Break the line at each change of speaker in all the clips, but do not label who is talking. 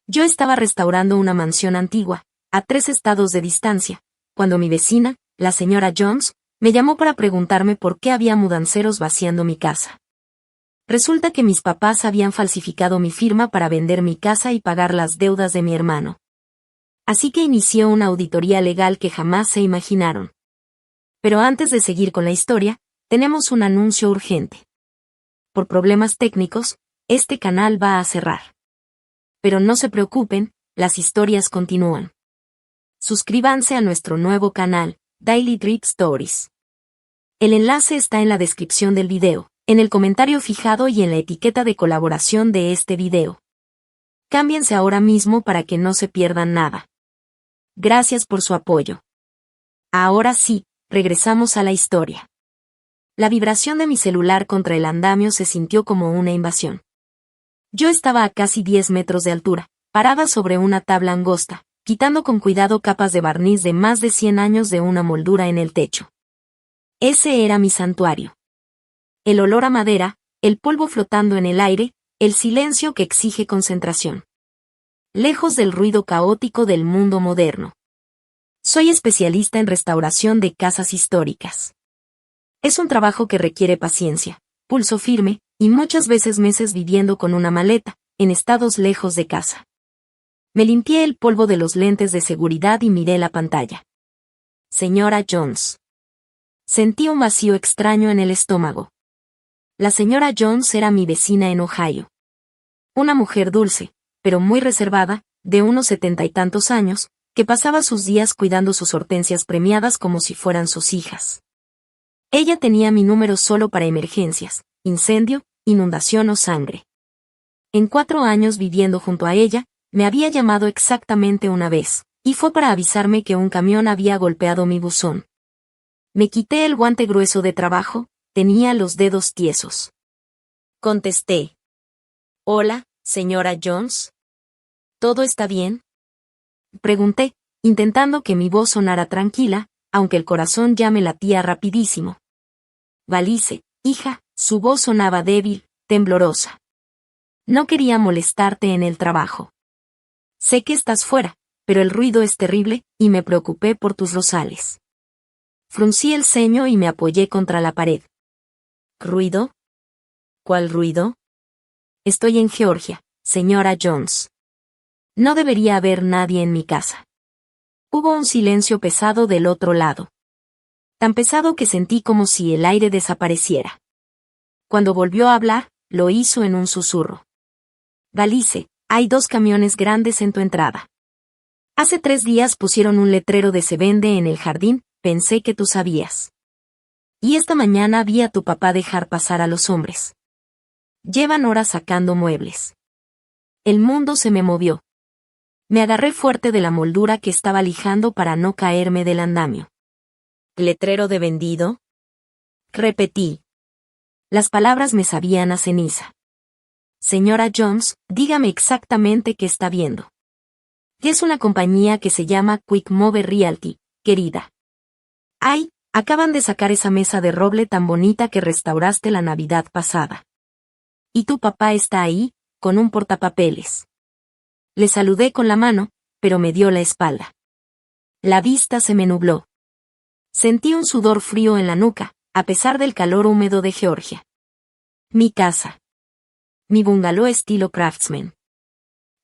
Yo estaba restaurando una mansión antigua, a 3 estados de distancia, cuando mi vecina, la señora Jones, me llamó para preguntarme por qué había mudanceros vaciando mi casa. Resulta que mis papás habían falsificado mi firma para vender mi casa y pagar las deudas de mi hermano. Así que inició una auditoría legal que jamás se imaginaron. Pero antes de seguir con la historia, tenemos un anuncio urgente. Por problemas técnicos, este canal va a cerrar. Pero no se preocupen, las historias continúan. Suscríbanse a nuestro nuevo canal, Daily Drip Stories. El enlace está en la descripción del video, en el comentario fijado y en la etiqueta de colaboración de este video. Cámbiense ahora mismo para que no se pierdan nada. Gracias por su apoyo. Ahora sí, regresamos a la historia. La vibración de mi celular contra el andamio se sintió como una invasión. Yo estaba a casi 10 metros de altura, parada sobre una tabla angosta, quitando con cuidado capas de barniz de más de 100 años de una moldura en el techo. Ese era mi santuario. El olor a madera, el polvo flotando en el aire, el silencio que exige concentración. Lejos del ruido caótico del mundo moderno. Soy especialista en restauración de casas históricas. Es un trabajo que requiere paciencia, pulso firme, y muchas veces meses viviendo con una maleta, en estados lejos de casa. Me limpié el polvo de los lentes de seguridad y miré la pantalla. Señora Jones. Sentí un vacío extraño en el estómago. La señora Jones era mi vecina en Ohio. Una mujer dulce, pero muy reservada, de unos 70 y tantos años, que pasaba sus días cuidando sus hortensias premiadas como si fueran sus hijas. Ella tenía mi número solo para emergencias, incendio, inundación o sangre. En 4 años viviendo junto a ella, me había llamado exactamente una vez, y fue para avisarme que un camión había golpeado mi buzón. Me quité el guante grueso de trabajo, tenía los dedos tiesos. Contesté. Hola, señora Jones. ¿Todo está bien? Pregunté, intentando que mi voz sonara tranquila, aunque el corazón ya me latía rapidísimo. Valice, hija, su voz sonaba débil, temblorosa. No quería molestarte en el trabajo. Sé que estás fuera, pero el ruido es terrible, y me preocupé por tus rosales. Fruncí el ceño y me apoyé contra la pared. ¿Ruido? ¿Cuál ruido? Estoy en Georgia, señora Jones. No debería haber nadie en mi casa. Hubo un silencio pesado del otro lado. Tan pesado que sentí como si el aire desapareciera. Cuando volvió a hablar, lo hizo en un susurro. Valice, hay 2 camiones grandes en tu entrada. Hace 3 días pusieron un letrero de se vende en el jardín, pensé que tú sabías. Y esta mañana vi a tu papá dejar pasar a los hombres. Llevan horas sacando muebles. El mundo se me movió. Me agarré fuerte de la moldura que estaba lijando para no caerme del andamio. ¿Letrero de vendido? Repetí. Las palabras me sabían a ceniza. Señora Jones, dígame exactamente qué está viendo. Es una compañía que se llama Quick Move Realty, querida. Ay, acaban de sacar esa mesa de roble tan bonita que restauraste la Navidad pasada. Y tu papá está ahí, con un portapapeles. Le saludé con la mano, pero me dio la espalda. La vista se me nubló. Sentí un sudor frío en la nuca, a pesar del calor húmedo de Georgia. Mi casa. Mi bungalow estilo craftsman.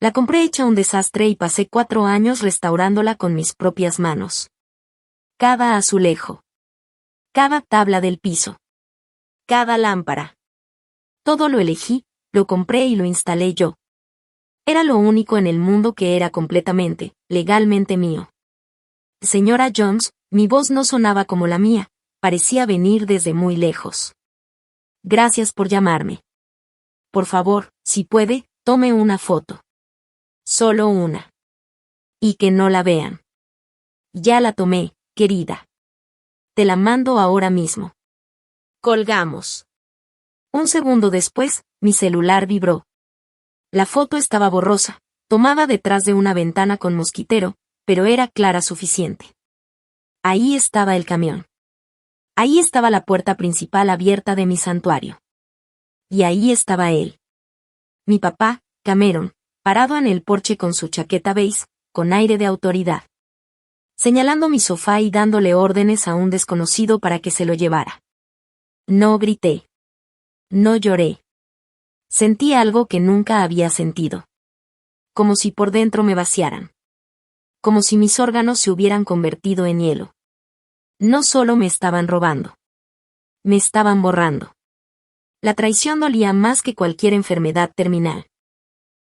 La compré hecha un desastre y pasé 4 años restaurándola con mis propias manos. Cada azulejo. Cada tabla del piso. Cada lámpara. Todo lo elegí, lo compré y lo instalé yo. Era lo único en el mundo que era completamente, legalmente mío. Señora Jones, mi voz no sonaba como la mía, parecía venir desde muy lejos. Gracias por llamarme. Por favor, si puede, tome una foto. Solo una. Y que no la vean. Ya la tomé, querida. Te la mando ahora mismo. Colgamos. Un segundo después, mi celular vibró. La foto estaba borrosa, tomada detrás de una ventana con mosquitero, pero era clara suficiente. Ahí estaba el camión. Ahí estaba la puerta principal abierta de mi santuario. Y ahí estaba él. Mi papá, Cameron, parado en el porche con su chaqueta beige, con aire de autoridad, señalando mi sofá y dándole órdenes a un desconocido para que se lo llevara. No grité. No lloré. Sentí algo que nunca había sentido. Como si por dentro me vaciaran. Como si mis órganos se hubieran convertido en hielo. No solo me estaban robando. Me estaban borrando. La traición dolía más que cualquier enfermedad terminal.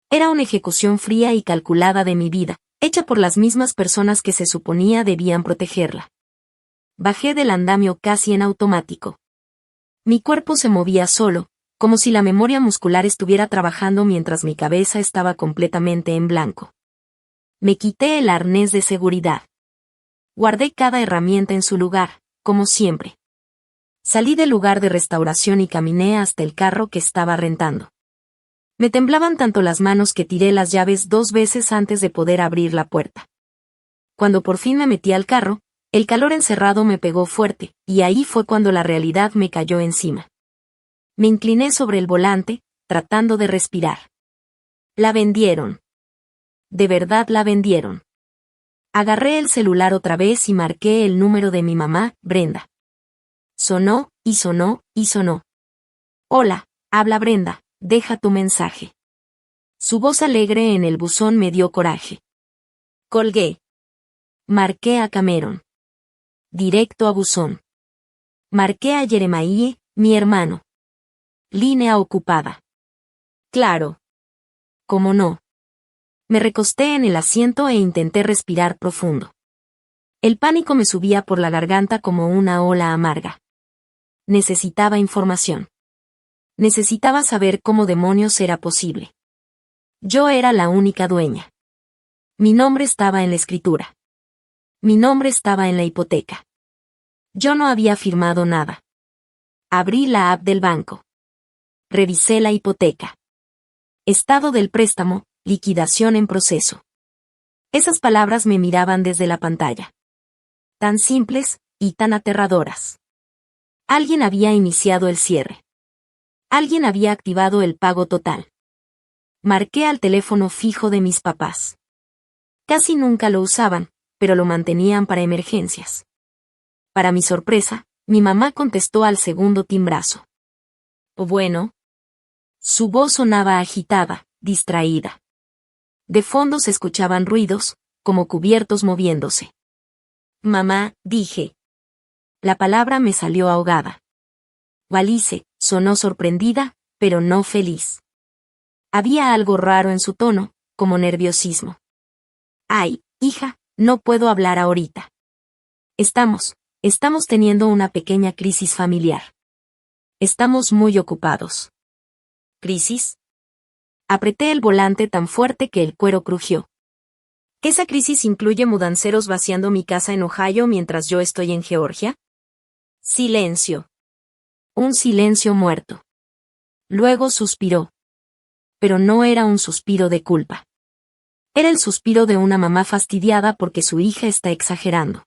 Era una ejecución fría y calculada de mi vida, hecha por las mismas personas que se suponía debían protegerla. Bajé del andamio casi en automático. Mi cuerpo se movía solo, como si la memoria muscular estuviera trabajando mientras mi cabeza estaba completamente en blanco. Me quité el arnés de seguridad. Guardé cada herramienta en su lugar, como siempre. Salí del lugar de restauración y caminé hasta el carro que estaba rentando. Me temblaban tanto las manos que tiré las llaves 2 veces antes de poder abrir la puerta. Cuando por fin me metí al carro, el calor encerrado me pegó fuerte, y ahí fue cuando la realidad me cayó encima. Me incliné sobre el volante, tratando de respirar. La vendieron. De verdad la vendieron. Agarré el celular otra vez y marqué el número de mi mamá, Brenda. Sonó, y sonó, y sonó. Hola, habla Brenda, deja tu mensaje. Su voz alegre en el buzón me dio coraje. Colgué. Marqué a Cameron. Directo a buzón. Marqué a Jeremiah, mi hermano. Línea ocupada. Claro. ¿Cómo no? Me recosté en el asiento e intenté respirar profundo. El pánico me subía por la garganta como una ola amarga. Necesitaba información. Necesitaba saber cómo demonios era posible. Yo era la única dueña. Mi nombre estaba en la escritura. Mi nombre estaba en la hipoteca. Yo no había firmado nada. Abrí la app del banco. Revisé la hipoteca. Estado del préstamo, liquidación en proceso. Esas palabras me miraban desde la pantalla. Tan simples, y tan aterradoras. Alguien había iniciado el cierre. Alguien había activado el pago total. Marqué al teléfono fijo de mis papás. Casi nunca lo usaban, pero lo mantenían para emergencias. Para mi sorpresa, mi mamá contestó al segundo timbrazo. Bueno. Su voz sonaba agitada, distraída. De fondo se escuchaban ruidos, como cubiertos moviéndose. Mamá, dije. La palabra me salió ahogada. Alice, sonó sorprendida, pero no feliz. Había algo raro en su tono, como nerviosismo. Ay, hija, no puedo hablar ahorita. Estamos teniendo una pequeña crisis familiar. Estamos muy ocupados. ¿Crisis? Apreté el volante tan fuerte que el cuero crujió. ¿Esa crisis incluye mudanceros vaciando mi casa en Ohio mientras yo estoy en Georgia? Silencio. Un silencio muerto. Luego suspiró. Pero no era un suspiro de culpa. Era el suspiro de una mamá fastidiada porque su hija está exagerando.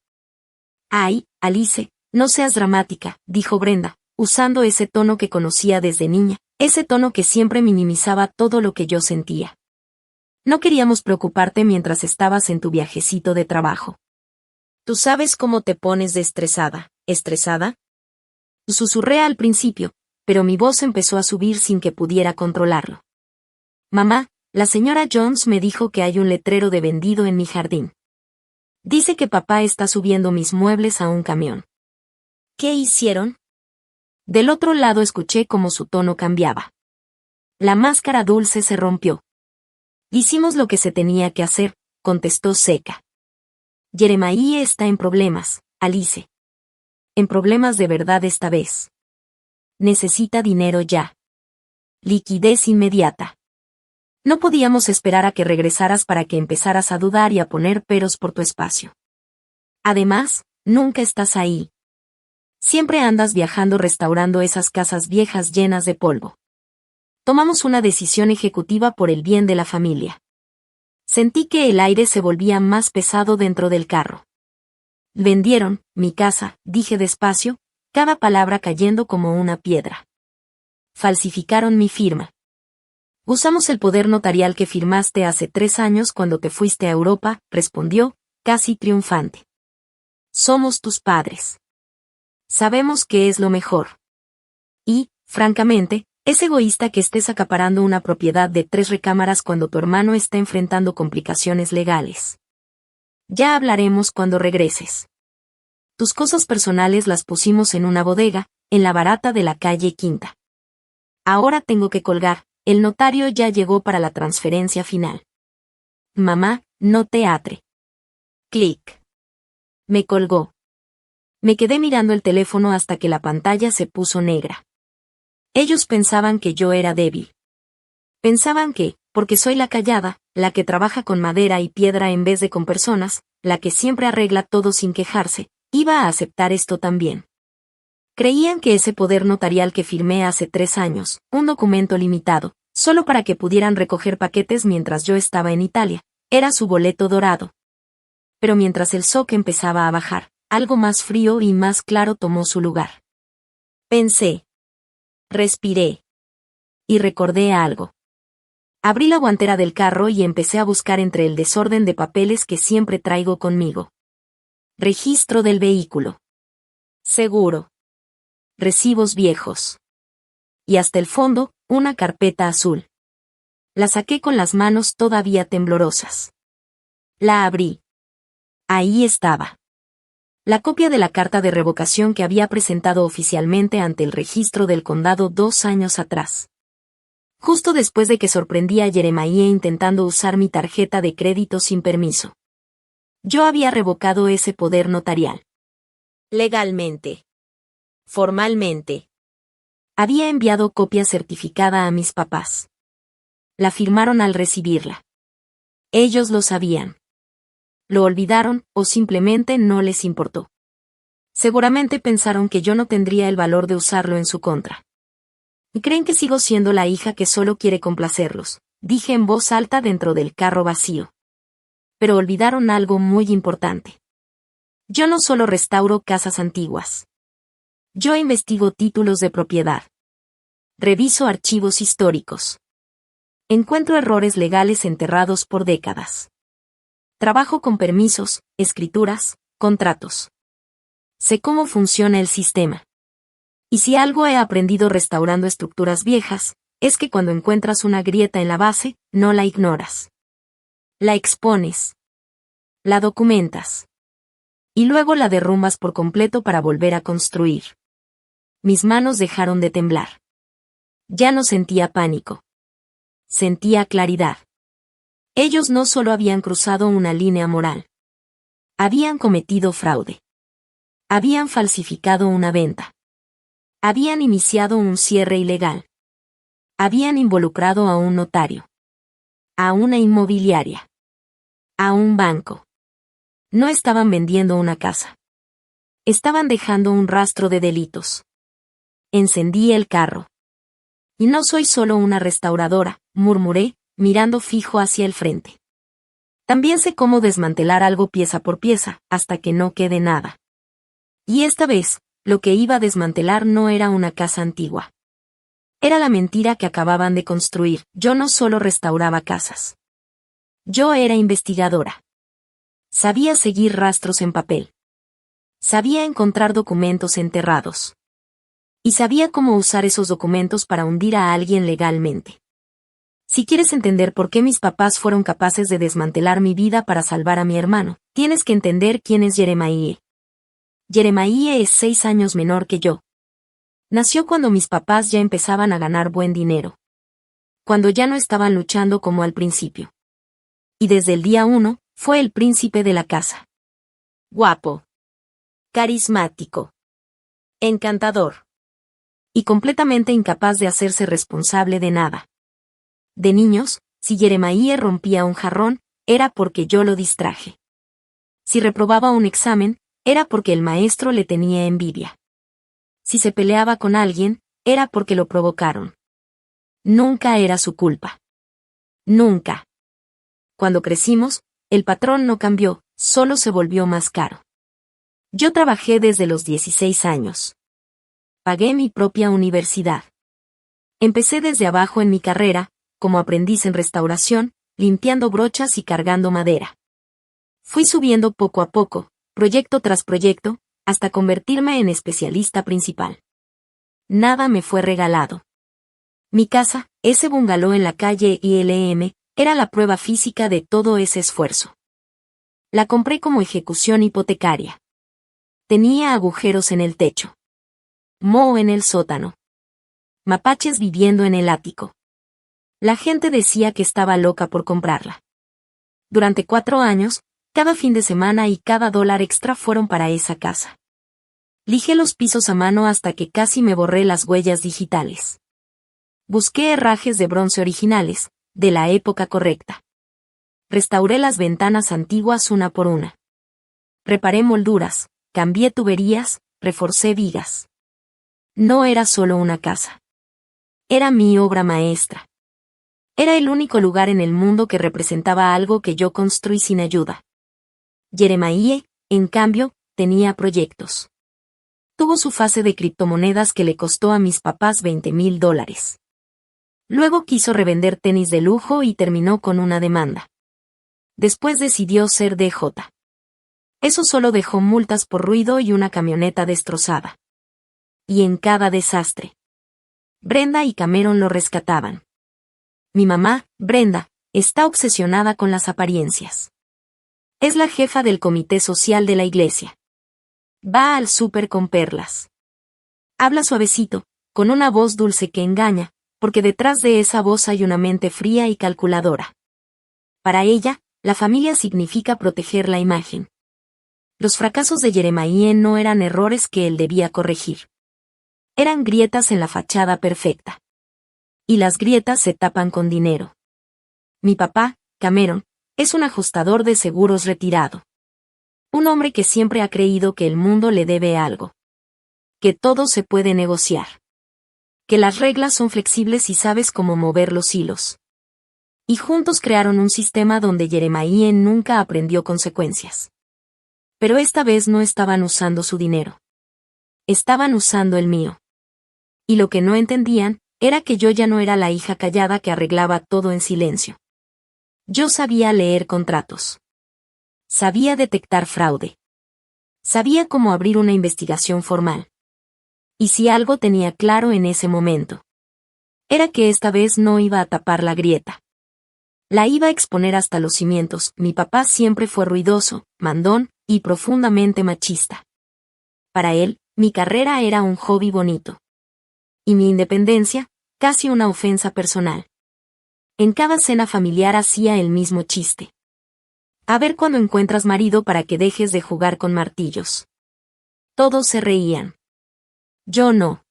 Ay, Alice, no seas dramática, dijo Brenda, usando ese tono que conocía desde niña, ese tono que siempre minimizaba todo lo que yo sentía. No queríamos preocuparte mientras estabas en tu viajecito de trabajo. ¿Tú sabes cómo te pones de estresada? ¿Estresada? Susurré al principio, pero mi voz empezó a subir sin que pudiera controlarlo. Mamá, la señora Jones me dijo que hay un letrero de vendido en mi jardín. Dice que papá está subiendo mis muebles a un camión. ¿Qué hicieron? Del otro lado escuché cómo su tono cambiaba. La máscara dulce se rompió. Hicimos lo que se tenía que hacer, contestó seca. Jeremiah está en problemas, Alice. En problemas de verdad esta vez. Necesita dinero ya. Liquidez inmediata. No podíamos esperar a que regresaras para que empezaras a dudar y a poner peros por tu espacio. Además, nunca estás ahí. Siempre andas viajando restaurando esas casas viejas llenas de polvo. Tomamos una decisión ejecutiva por el bien de la familia. Sentí que el aire se volvía más pesado dentro del carro. Vendieron mi casa, dije despacio, cada palabra cayendo como una piedra. Falsificaron mi firma. Usamos el poder notarial que firmaste hace 3 años cuando te fuiste a Europa, respondió, casi triunfante. Somos tus padres. Sabemos que es lo mejor. Y, francamente, es egoísta que estés acaparando una propiedad de 3 recámaras cuando tu hermano está enfrentando complicaciones legales. Ya hablaremos cuando regreses. Tus cosas personales las pusimos en una bodega, en la barata de la calle Quinta. Ahora tengo que colgar, el notario ya llegó para la transferencia final. Mamá, no teatre. Clic. Me colgó. Me quedé mirando el teléfono hasta que la pantalla se puso negra. Ellos pensaban que yo era débil. Pensaban que, porque soy la callada, la que trabaja con madera y piedra en vez de con personas, la que siempre arregla todo sin quejarse, iba a aceptar esto también. Creían que ese poder notarial que firmé hace 3 años, un documento limitado, solo para que pudieran recoger paquetes mientras yo estaba en Italia, era su boleto dorado. Pero mientras el shock empezaba a bajar, algo más frío y más claro tomó su lugar. Pensé. Respiré. Y recordé algo. Abrí la guantera del carro y empecé a buscar entre el desorden de papeles que siempre traigo conmigo. Registro del vehículo. Seguro. Recibos viejos. Y hasta el fondo, una carpeta azul. La saqué con las manos todavía temblorosas. La abrí. Ahí estaba. La copia de la carta de revocación que había presentado oficialmente ante el registro del condado 2 años atrás. Justo después de que sorprendí a Jeremiah intentando usar mi tarjeta de crédito sin permiso. Yo había revocado ese poder notarial. Legalmente. Formalmente. Había enviado copia certificada a mis papás. La firmaron al recibirla. Ellos lo sabían. Lo olvidaron, o simplemente no les importó. Seguramente pensaron que yo no tendría el valor de usarlo en su contra. ¿Y creen que sigo siendo la hija que solo quiere complacerlos?, dije en voz alta dentro del carro vacío. Pero olvidaron algo muy importante. Yo no solo restauro casas antiguas. Yo investigo títulos de propiedad. Reviso archivos históricos. Encuentro errores legales enterrados por décadas. Trabajo con permisos, escrituras, contratos. Sé cómo funciona el sistema. Y si algo he aprendido restaurando estructuras viejas, es que cuando encuentras una grieta en la base, no la ignoras. La expones. La documentas. Y luego la derrumbas por completo para volver a construir. Mis manos dejaron de temblar. Ya no sentía pánico. Sentía claridad. Ellos no solo habían cruzado una línea moral. Habían cometido fraude. Habían falsificado una venta. Habían iniciado un cierre ilegal. Habían involucrado a un notario. A una inmobiliaria. A un banco. No estaban vendiendo una casa. Estaban dejando un rastro de delitos. Encendí el carro. Y no soy solo una restauradora, murmuré, mirando fijo hacia el frente. También sé cómo desmantelar algo pieza por pieza, hasta que no quede nada. Y esta vez, lo que iba a desmantelar no era una casa antigua. Era la mentira que acababan de construir. Yo no solo restauraba casas. Yo era investigadora. Sabía seguir rastros en papel. Sabía encontrar documentos enterrados. Y sabía cómo usar esos documentos para hundir a alguien legalmente. Si quieres entender por qué mis papás fueron capaces de desmantelar mi vida para salvar a mi hermano, tienes que entender quién es Jeremiah. Jeremiah es 6 años menor que yo. Nació cuando mis papás ya empezaban a ganar buen dinero. Cuando ya no estaban luchando como al principio. Y desde el día 1, fue el príncipe de la casa. Guapo. Carismático. Encantador. Y completamente incapaz de hacerse responsable de nada. De niños, si Jeremiah rompía un jarrón, era porque yo lo distraje. Si reprobaba un examen, era porque el maestro le tenía envidia. Si se peleaba con alguien, era porque lo provocaron. Nunca era su culpa. Nunca. Cuando crecimos, el patrón no cambió, solo se volvió más caro. Yo trabajé desde los 16 años. Pagué mi propia universidad. Empecé desde abajo en mi carrera, como aprendiz en restauración, limpiando brochas y cargando madera. Fui subiendo poco a poco, proyecto tras proyecto, hasta convertirme en especialista principal. Nada me fue regalado. Mi casa, ese bungalow en la calle ILM, era la prueba física de todo ese esfuerzo. La compré como ejecución hipotecaria. Tenía agujeros en el techo. Moho en el sótano. Mapaches viviendo en el ático. La gente decía que estaba loca por comprarla. Durante 4 años, cada fin de semana y cada dólar extra fueron para esa casa. Lijé los pisos a mano hasta que casi me borré las huellas digitales. Busqué herrajes de bronce originales, de la época correcta. Restauré las ventanas antiguas una por una. Reparé molduras, cambié tuberías, reforcé vigas. No era solo una casa. Era mi obra maestra. Era el único lugar en el mundo que representaba algo que yo construí sin ayuda. Jeremiah, en cambio, tenía proyectos. Tuvo su fase de criptomonedas que le costó a mis papás $20,000. Luego quiso revender tenis de lujo y terminó con una demanda. Después decidió ser DJ. Eso solo dejó multas por ruido y una camioneta destrozada. Y en cada desastre, Brenda y Cameron lo rescataban. Mi mamá, Brenda, está obsesionada con las apariencias. Es la jefa del comité social de la iglesia. Va al súper con perlas. Habla suavecito, con una voz dulce que engaña, porque detrás de esa voz hay una mente fría y calculadora. Para ella, la familia significa proteger la imagen. Los fracasos de Jeremiah no eran errores que él debía corregir. Eran grietas en la fachada perfecta. Y las grietas se tapan con dinero. Mi papá, Cameron, es un ajustador de seguros retirado. Un hombre que siempre ha creído que el mundo le debe algo. Que todo se puede negociar. Que las reglas son flexibles y sabes cómo mover los hilos. Y juntos crearon un sistema donde Jeremiah nunca aprendió consecuencias. Pero esta vez no estaban usando su dinero. Estaban usando el mío. Y lo que no entendían, era que yo ya no era la hija callada que arreglaba todo en silencio. Yo sabía leer contratos. Sabía detectar fraude. Sabía cómo abrir una investigación formal. Y si algo tenía claro en ese momento, era que esta vez no iba a tapar la grieta. La iba a exponer hasta los cimientos. Mi papá siempre fue ruidoso, mandón, y profundamente machista. Para él, mi carrera era un hobby bonito. Y mi independencia, casi una ofensa personal. En cada cena familiar hacía el mismo chiste. A ver cuando encuentras marido para que dejes de jugar con martillos. Todos se reían. Yo no.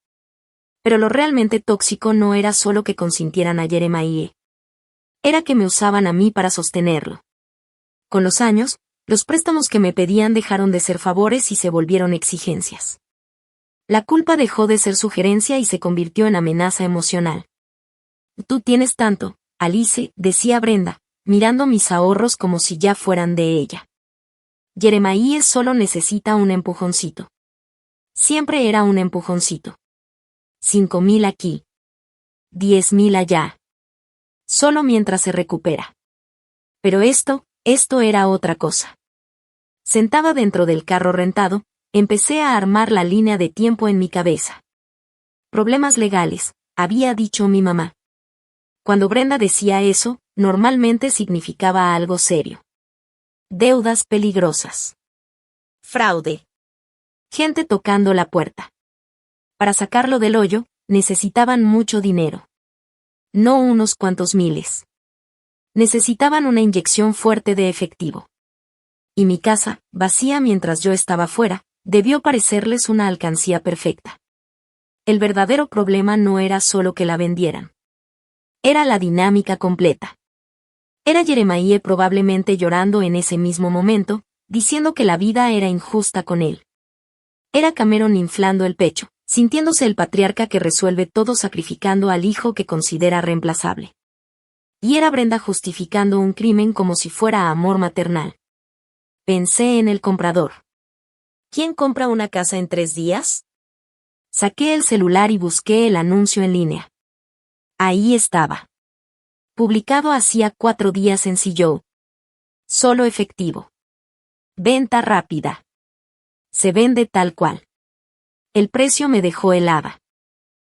Pero lo realmente tóxico no era solo que consintieran a Jeremiah. Era que me usaban a mí para sostenerlo. Con los años, los préstamos que me pedían dejaron de ser favores y se volvieron exigencias. La culpa dejó de ser sugerencia y se convirtió en amenaza emocional. Tú tienes tanto, Alice, decía Brenda, mirando mis ahorros como si ya fueran de ella. Jeremiah solo necesita un empujoncito. Siempre era un empujoncito. 5,000 aquí. 10,000 allá. Solo mientras se recupera. Pero esto era otra cosa. Sentada dentro del carro rentado, empecé a armar la línea de tiempo en mi cabeza. Problemas legales, había dicho mi mamá. Cuando Brenda decía eso, normalmente significaba algo serio. Deudas peligrosas. Fraude. Gente tocando la puerta. Para sacarlo del hoyo, necesitaban mucho dinero. No unos cuantos miles. Necesitaban una inyección fuerte de efectivo. Y mi casa, vacía mientras yo estaba fuera, debió parecerles una alcancía perfecta. El verdadero problema no era solo que la vendieran. Era la dinámica completa. Era Jeremiah probablemente llorando en ese mismo momento, diciendo que la vida era injusta con él. Era Cameron inflando el pecho, sintiéndose el patriarca que resuelve todo sacrificando al hijo que considera reemplazable. Y era Brenda justificando un crimen como si fuera amor maternal. Pensé en el comprador. ¿Quién compra una casa en 3 días? Saqué el celular y busqué el anuncio en línea. Ahí estaba. Publicado hacía 4 días en CEO. Solo efectivo. Venta rápida. Se vende tal cual. El precio me dejó helada.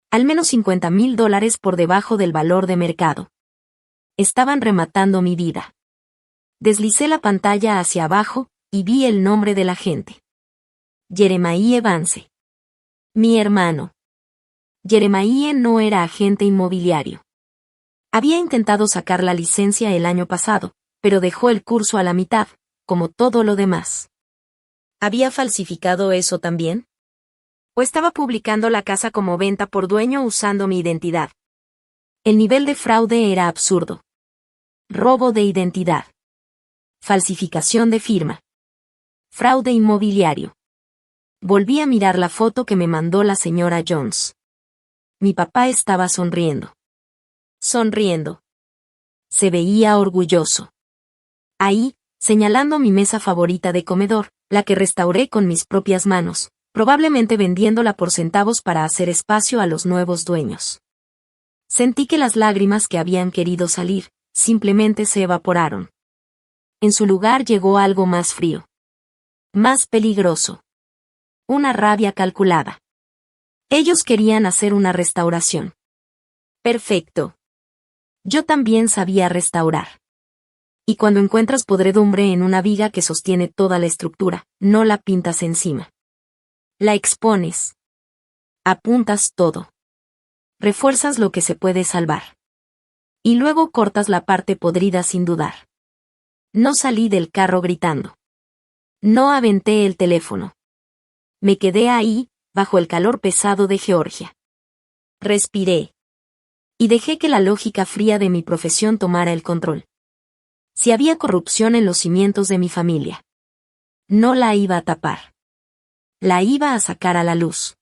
Al menos $50,000 por debajo del valor de mercado. Estaban rematando mi vida. Deslicé la pantalla hacia abajo y vi el nombre del agente. Jeremiah Vance. Mi hermano. Jeremiah no era agente inmobiliario. Había intentado sacar la licencia el año pasado, pero dejó el curso a la mitad, como todo lo demás. ¿Había falsificado eso también? ¿O estaba publicando la casa como venta por dueño usando mi identidad? El nivel de fraude era absurdo. Robo de identidad. Falsificación de firma. Fraude inmobiliario. Volví a mirar la foto que me mandó la señora Jones. Mi papá estaba sonriendo. Sonriendo. Se veía orgulloso. Ahí, señalando mi mesa favorita de comedor, la que restauré con mis propias manos, probablemente vendiéndola por centavos para hacer espacio a los nuevos dueños. Sentí que las lágrimas que habían querido salir, simplemente se evaporaron. En su lugar llegó algo más frío. Más peligroso. Una rabia calculada. Ellos querían hacer una restauración. Perfecto. Yo también sabía restaurar. Y cuando encuentras podredumbre en una viga que sostiene toda la estructura, no la pintas encima. La expones. Apuntas todo. Refuerzas lo que se puede salvar. Y luego cortas la parte podrida sin dudar. No salí del carro gritando. No aventé el teléfono. Me quedé ahí, bajo el calor pesado de Georgia. Respiré. Y dejé que la lógica fría de mi profesión tomara el control. Si había corrupción en los cimientos de mi familia, no la iba a tapar. La iba a sacar a la luz.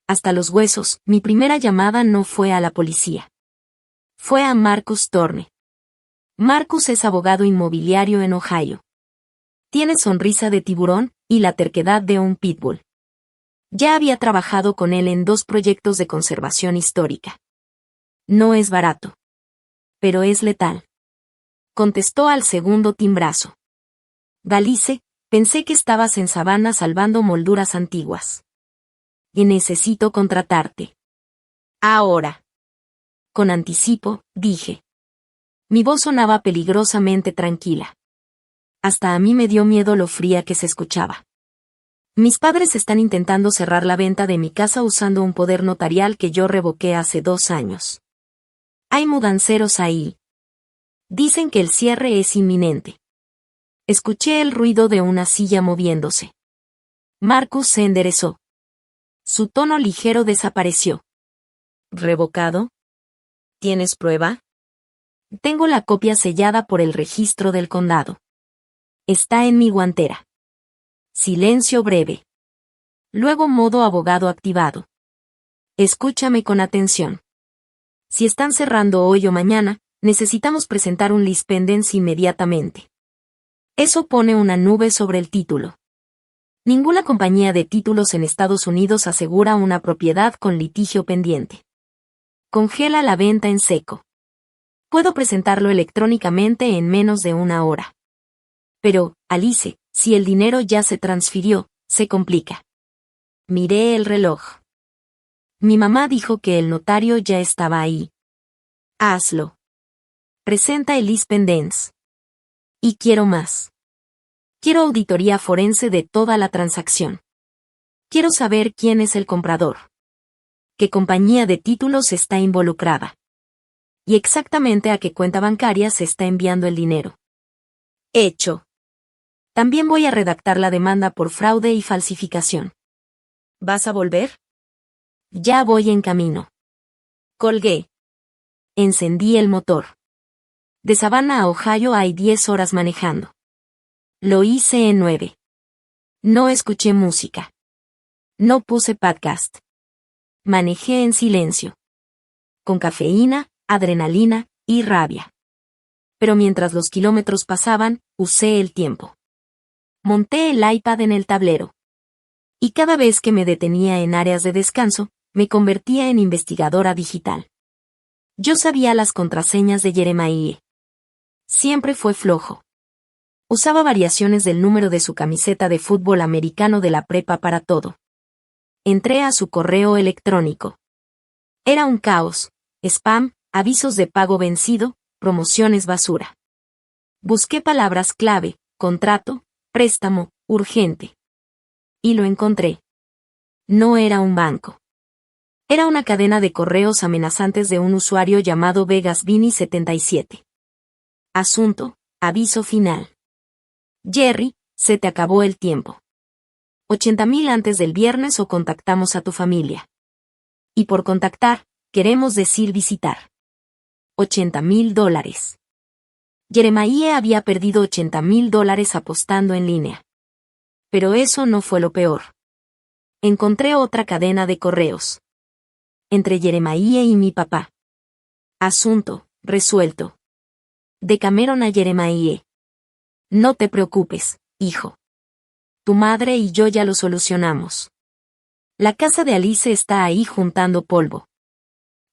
Hasta los huesos, mi primera llamada no fue a la policía. Fue a Marcus Thorne. Marcus es abogado inmobiliario en Ohio. Tiene sonrisa de tiburón y la terquedad de un pitbull. Ya había trabajado con él en 2 proyectos de conservación histórica. No es barato. Pero es letal. Contestó al segundo timbrazo. Galice, pensé que estabas en Savannah salvando molduras antiguas. Y necesito contratarte. Ahora. Con anticipo, dije. Mi voz sonaba peligrosamente tranquila. Hasta a mí me dio miedo lo fría que se escuchaba. Mis padres están intentando cerrar la venta de mi casa usando un poder notarial que yo revoqué hace 2 años. Hay mudanceros ahí. Dicen que el cierre es inminente. Escuché el ruido de una silla moviéndose. Marcus se enderezó. Su tono ligero desapareció. ¿Revocado? ¿Tienes prueba? Tengo la copia sellada por el registro del condado. Está en mi guantera. Silencio breve. Luego modo abogado activado. Escúchame con atención. Si están cerrando hoy o mañana, necesitamos presentar un lis pendens inmediatamente. Eso pone una nube sobre el título. Ninguna compañía de títulos en Estados Unidos asegura una propiedad con litigio pendiente. Congela la venta en seco. Puedo presentarlo electrónicamente en menos de 1 hora. Pero, Alice, si el dinero ya se transfirió, se complica. Miré el reloj. Mi mamá dijo que el notario ya estaba ahí. Hazlo. Presenta el lis pendens. Y quiero más. Quiero auditoría forense de toda la transacción. Quiero saber quién es el comprador. ¿Qué compañía de títulos está involucrada? Y exactamente a qué cuenta bancaria se está enviando el dinero. Hecho. También voy a redactar la demanda por fraude y falsificación. ¿Vas a volver? Ya voy en camino. Colgué. Encendí el motor. De Savannah a Ohio hay 10 horas manejando. Lo hice en 9. No escuché música. No puse podcast. Manejé en silencio. Con cafeína, adrenalina y rabia. Pero mientras los kilómetros pasaban, usé el tiempo. Monté el iPad en el tablero. Y cada vez que me detenía en áreas de descanso, me convertía en investigadora digital. Yo sabía las contraseñas de Jeremiah. Siempre fue flojo. Usaba variaciones del número de su camiseta de fútbol americano de la prepa para todo. Entré a su correo electrónico. Era un caos: spam, avisos de pago vencido, promociones basura. Busqué palabras clave: contrato, préstamo, urgente. Y lo encontré. No era un banco. Era una cadena de correos amenazantes de un usuario llamado VegasVini77. Asunto: aviso final. Jerry, se te acabó el tiempo. 80,000 antes del viernes o contactamos a tu familia. Y por contactar, queremos decir visitar. $80,000. Jeremiah había perdido $80,000 apostando en línea. Pero eso no fue lo peor. Encontré otra cadena de correos. Entre Jeremiah y mi papá. Asunto: resuelto. De Cameron a Jeremiah. No te preocupes, hijo. Tu madre y yo ya lo solucionamos. La casa de Alice está ahí juntando polvo.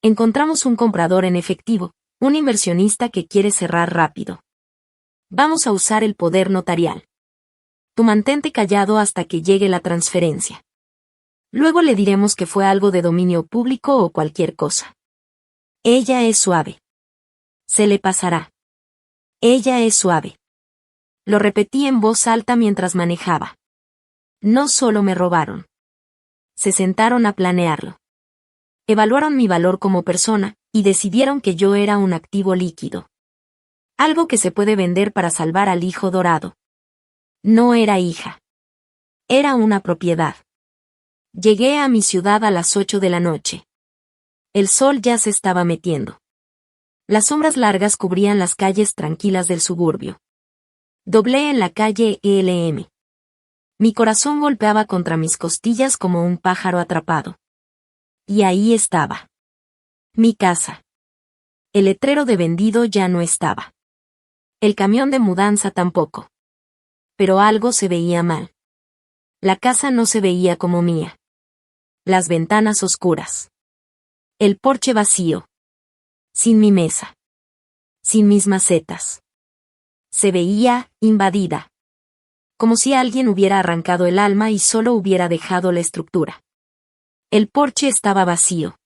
Encontramos un comprador en efectivo, un inversionista que quiere cerrar rápido. Vamos a usar el poder notarial. Tú mantente callado hasta que llegue la transferencia. Luego le diremos que fue algo de dominio público o cualquier cosa. Ella es suave. Se le pasará. Ella es suave. Lo repetí en voz alta mientras manejaba. No solo me robaron. Se sentaron a planearlo. Evaluaron mi valor como persona, y decidieron que yo era un activo líquido. Algo que se puede vender para salvar al hijo dorado. No era hija. Era una propiedad. Llegué a mi ciudad a las 8 de la noche. El sol ya se estaba metiendo. Las sombras largas cubrían las calles tranquilas del suburbio. Doblé en la calle ELM. Mi corazón golpeaba contra mis costillas como un pájaro atrapado. Y ahí estaba. Mi casa. El letrero de vendido ya no estaba. El camión de mudanza tampoco. Pero algo se veía mal. La casa no se veía como mía. Las ventanas oscuras. El porche vacío. Sin mi mesa. Sin mis macetas. Se veía invadida. Como si alguien hubiera arrancado el alma y solo hubiera dejado la estructura. El porche estaba vacío.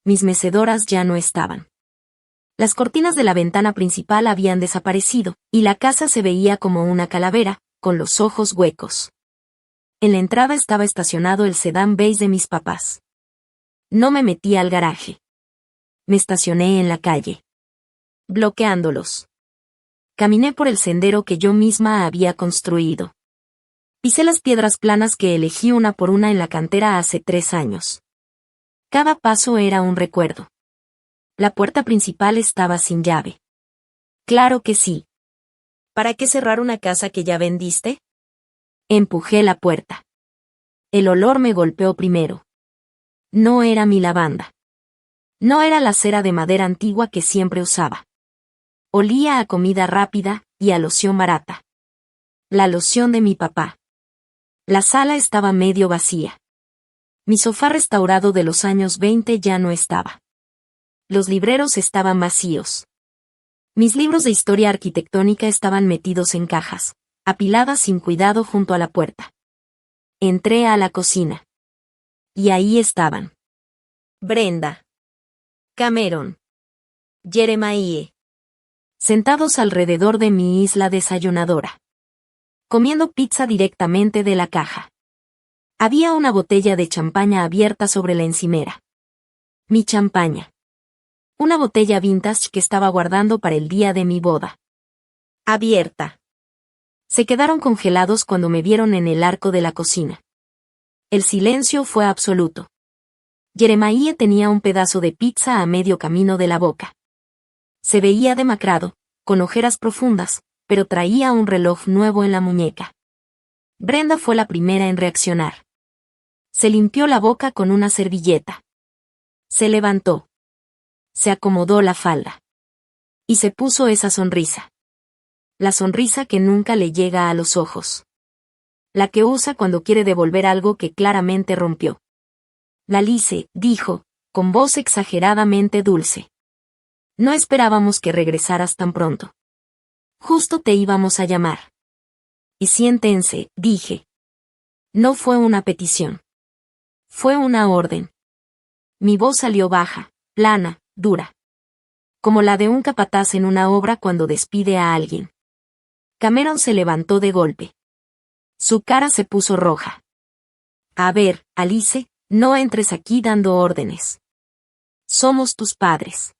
Mis mecedoras ya no estaban. Las cortinas de la ventana principal habían desaparecido, y la casa se veía como una calavera, con los ojos huecos. En la entrada estaba estacionado el sedán beige de mis papás. No me metí al garaje. Me estacioné en la calle. Bloqueándolos. Caminé por el sendero que yo misma había construido. Pisé las piedras planas que elegí una por una en la cantera hace 3 años. Cada paso era un recuerdo. La puerta principal estaba sin llave. Claro que sí. ¿Para qué cerrar una casa que ya vendiste? Empujé la puerta. El olor me golpeó primero. No era mi lavanda. No era la cera de madera antigua que siempre usaba. Olía a comida rápida y a loción barata. La loción de mi papá. La sala estaba medio vacía. Mi sofá restaurado de los años 20 ya no estaba. Los libreros estaban vacíos. Mis libros de historia arquitectónica estaban metidos en cajas, apiladas sin cuidado junto a la puerta. Entré a la cocina. Y ahí estaban. Brenda. Cameron. Jeremiah. Sentados alrededor de mi isla desayunadora. Comiendo pizza directamente de la caja. Había una botella de champaña abierta sobre la encimera. Mi champaña. Una botella vintage que estaba guardando para el día de mi boda. Abierta. Se quedaron congelados cuando me vieron en el arco de la cocina. El silencio fue absoluto. Jeremiah tenía un pedazo de pizza a medio camino de la boca. Se veía demacrado, con ojeras profundas, pero traía un reloj nuevo en la muñeca. Brenda fue la primera en reaccionar. Se limpió la boca con una servilleta. Se levantó. Se acomodó la falda. Y se puso esa sonrisa. La sonrisa que nunca le llega a los ojos. La que usa cuando quiere devolver algo que claramente rompió. Alice, dijo, con voz exageradamente dulce. No esperábamos que regresaras tan pronto. Justo te íbamos a llamar. Y siéntense, dije. No fue una petición. Fue una orden. Mi voz salió baja, plana, dura. Como la de un capataz en una obra cuando despide a alguien. Cameron se levantó de golpe. Su cara se puso roja. A ver, Alice, no entres aquí dando órdenes. Somos tus padres.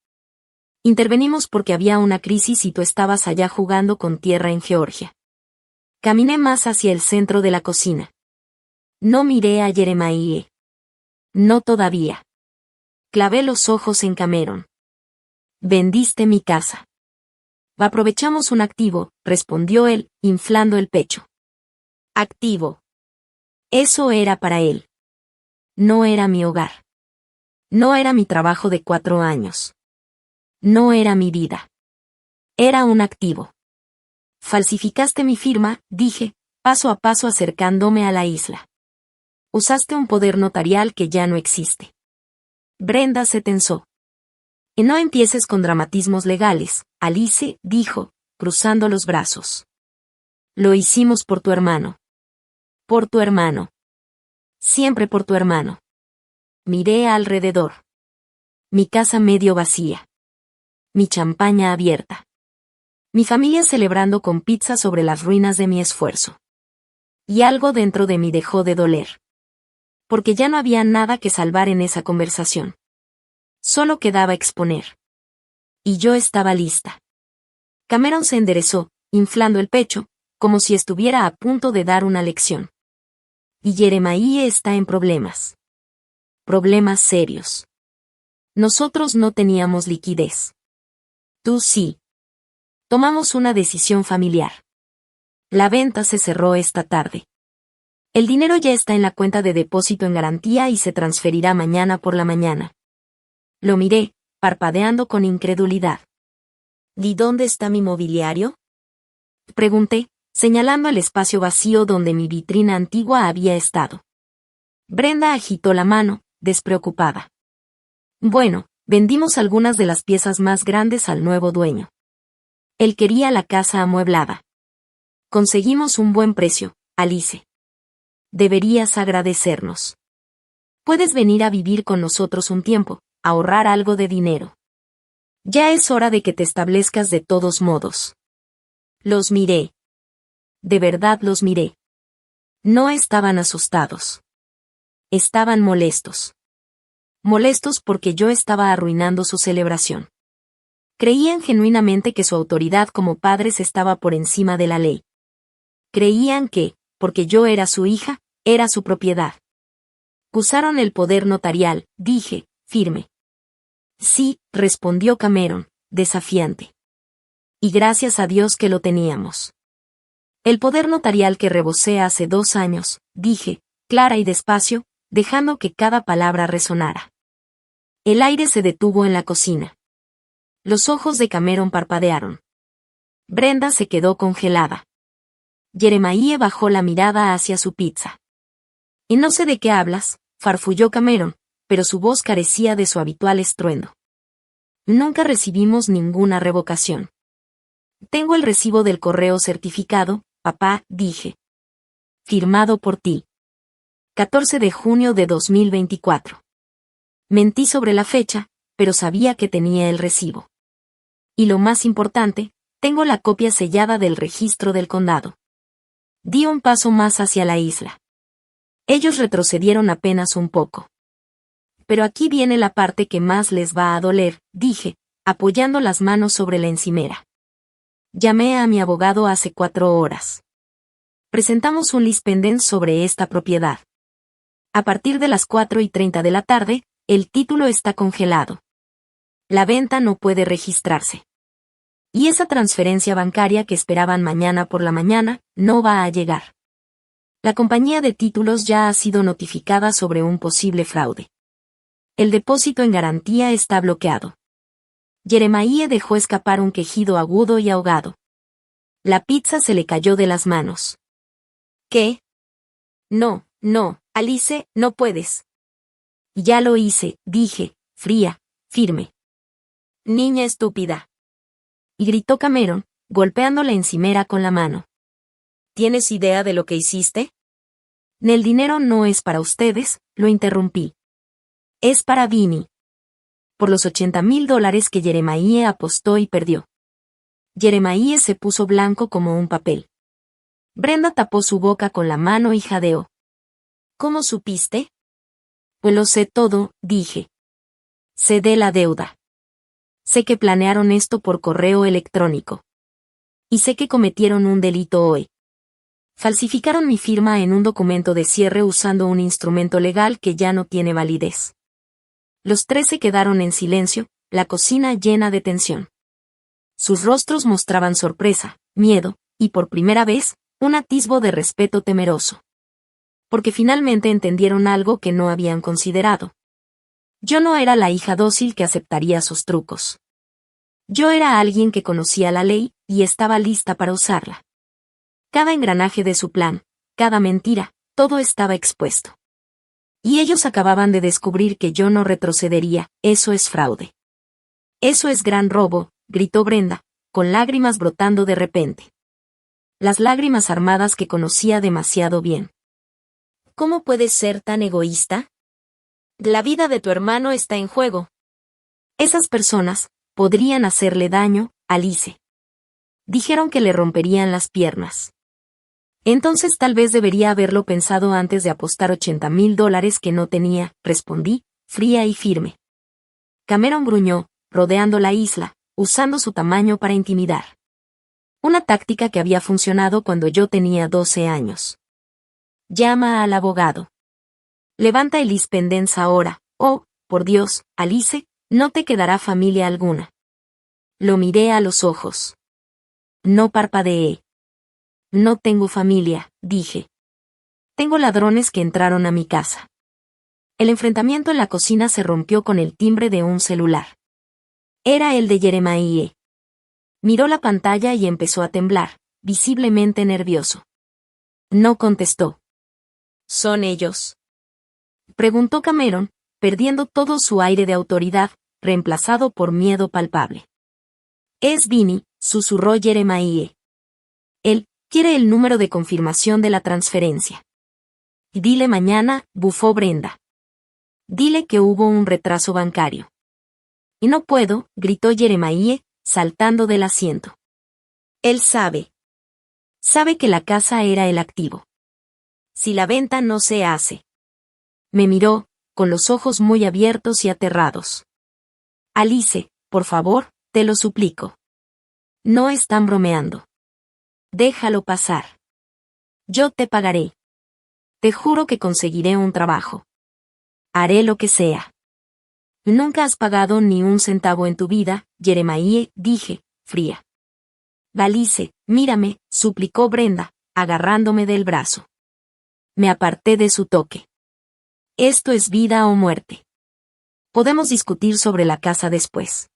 Intervenimos porque había una crisis y tú estabas allá jugando con tierra en Georgia. Caminé más hacia el centro de la cocina. No miré a Jeremiah. No todavía. Clavé los ojos en Cameron. Vendiste mi casa. Aprovechamos un activo, respondió él, inflando el pecho. Activo. Eso era para él. No era mi hogar. No era mi trabajo de 4 años. No era mi vida. Era un activo. Falsificaste mi firma, dije, paso a paso acercándome a la isla. Usaste un poder notarial que ya no existe. Brenda se tensó. Y no empieces con dramatismos legales, Alice, dijo, cruzando los brazos. Lo hicimos por tu hermano. Por tu hermano. Siempre por tu hermano. Miré alrededor. Mi casa medio vacía. Mi champaña abierta. Mi familia celebrando con pizza sobre las ruinas de mi esfuerzo. Y algo dentro de mí dejó de doler. Porque ya no había nada que salvar en esa conversación. Solo quedaba exponer. Y yo estaba lista. Cameron se enderezó, inflando el pecho, como si estuviera a punto de dar una lección. Y Jeremiah está en problemas. Problemas serios. Nosotros no teníamos liquidez. Tú sí. Tomamos una decisión familiar. La venta se cerró esta tarde. El dinero ya está en la cuenta de depósito en garantía y se transferirá mañana por la mañana. Lo miré, parpadeando con incredulidad. ¿Y dónde está mi mobiliario? Pregunté, señalando el espacio vacío donde mi vitrina antigua había estado. Brenda agitó la mano, despreocupada. Bueno, vendimos algunas de las piezas más grandes al nuevo dueño. Él quería la casa amueblada. Conseguimos un buen precio, Alice. Deberías agradecernos. Puedes venir a vivir con nosotros un tiempo, ahorrar algo de dinero. Ya es hora de que te establezcas de todos modos. Los miré. De verdad los miré. No estaban asustados. Estaban molestos. Molestos porque yo estaba arruinando su celebración. Creían genuinamente que su autoridad como padres estaba por encima de la ley. Creían que, porque yo era su hija, era su propiedad. Usaron el poder notarial, dije, firme. Sí, respondió Cameron, desafiante. Y gracias a Dios que lo teníamos. El poder notarial que rebosé hace 2 años, dije, clara y despacio, dejando que cada palabra resonara. El aire se detuvo en la cocina. Los ojos de Cameron parpadearon. Brenda se quedó congelada. Jeremiah bajó la mirada hacia su pizza. Y no sé de qué hablas, farfulló Cameron, pero su voz carecía de su habitual estruendo. Nunca recibimos ninguna revocación. Tengo el recibo del correo certificado, papá, dije. Firmado por ti. 14 de junio de 2024. Mentí sobre la fecha, pero sabía que tenía el recibo. Y lo más importante, tengo la copia sellada del registro del condado. Di un paso más hacia la isla. Ellos retrocedieron apenas un poco. Pero aquí viene la parte que más les va a doler, dije, apoyando las manos sobre la encimera. Llamé a mi abogado hace 4 horas. Presentamos un lis pendens sobre esta propiedad. A partir de las 4:30 de la tarde, el título está congelado. La venta no puede registrarse. Y esa transferencia bancaria que esperaban mañana por la mañana, no va a llegar. La compañía de títulos ya ha sido notificada sobre un posible fraude. El depósito en garantía está bloqueado. Jeremiah dejó escapar un quejido agudo y ahogado. La pizza se le cayó de las manos. ¿Qué? No, Alice, no puedes. Ya lo hice, dije, fría, firme. Niña estúpida. Y gritó Cameron, golpeando la encimera con la mano. ¿Tienes idea de lo que hiciste? El dinero no es para ustedes, lo interrumpí. Es para Vinny. Por los $80,000 que Jeremiah apostó y perdió. Jeremiah se puso blanco como un papel. Brenda tapó su boca con la mano y jadeó. ¿Cómo supiste? Pues lo sé todo, dije. Sé de la deuda. Sé que planearon esto por correo electrónico. Y sé que cometieron un delito hoy. Falsificaron mi firma en un documento de cierre usando un instrumento legal que ya no tiene validez. Los tres se quedaron en silencio, la cocina llena de tensión. Sus rostros mostraban sorpresa, miedo, y por primera vez, un atisbo de respeto temeroso. Porque finalmente entendieron algo que no habían considerado. Yo no era la hija dócil que aceptaría sus trucos. Yo era alguien que conocía la ley y estaba lista para usarla. Cada engranaje de su plan, cada mentira, todo estaba expuesto. Y ellos acababan de descubrir que yo no retrocedería, eso es fraude. Eso es gran robo, gritó Brenda, con lágrimas brotando de repente. Las lágrimas armadas que conocía demasiado bien. ¿Cómo puedes ser tan egoísta? La vida de tu hermano está en juego. Esas personas podrían hacerle daño, Alice. Dijeron que le romperían las piernas. Entonces tal vez debería haberlo pensado antes de apostar $80,000 que no tenía, respondí, fría y firme. Cameron gruñó, rodeando la isla, usando su tamaño para intimidar. Una táctica que había funcionado cuando yo tenía 12 años. Llama al abogado. Levanta el Pendence ahora, oh, por Dios, Alice, no te quedará familia alguna. Lo miré a los ojos. No parpadeé. No tengo familia, dije. Tengo ladrones que entraron a mi casa. El enfrentamiento en la cocina se rompió con el timbre de un celular. Era el de Jeremiah. Miró la pantalla y empezó a temblar, visiblemente nervioso. No contestó. ¿Son ellos? Preguntó Cameron, perdiendo todo su aire de autoridad, reemplazado por miedo palpable. Es Vinny, susurró Jeremiah. Él quiere el número de confirmación de la transferencia. Dile mañana, bufó Brenda. Dile que hubo un retraso bancario. Y no puedo, gritó Jeremiah, saltando del asiento. Él sabe. Sabe que la casa era el activo. Si la venta no se hace. Me miró, con los ojos muy abiertos y aterrados. Alice, por favor, te lo suplico. No están bromeando. Déjalo pasar. Yo te pagaré. Te juro que conseguiré un trabajo. Haré lo que sea. Nunca has pagado ni un centavo en tu vida, Jeremiah, dije, fría. Alice, mírame, suplicó Brenda, agarrándome del brazo. Me aparté de su toque. Esto es vida o muerte. Podemos discutir sobre la casa después.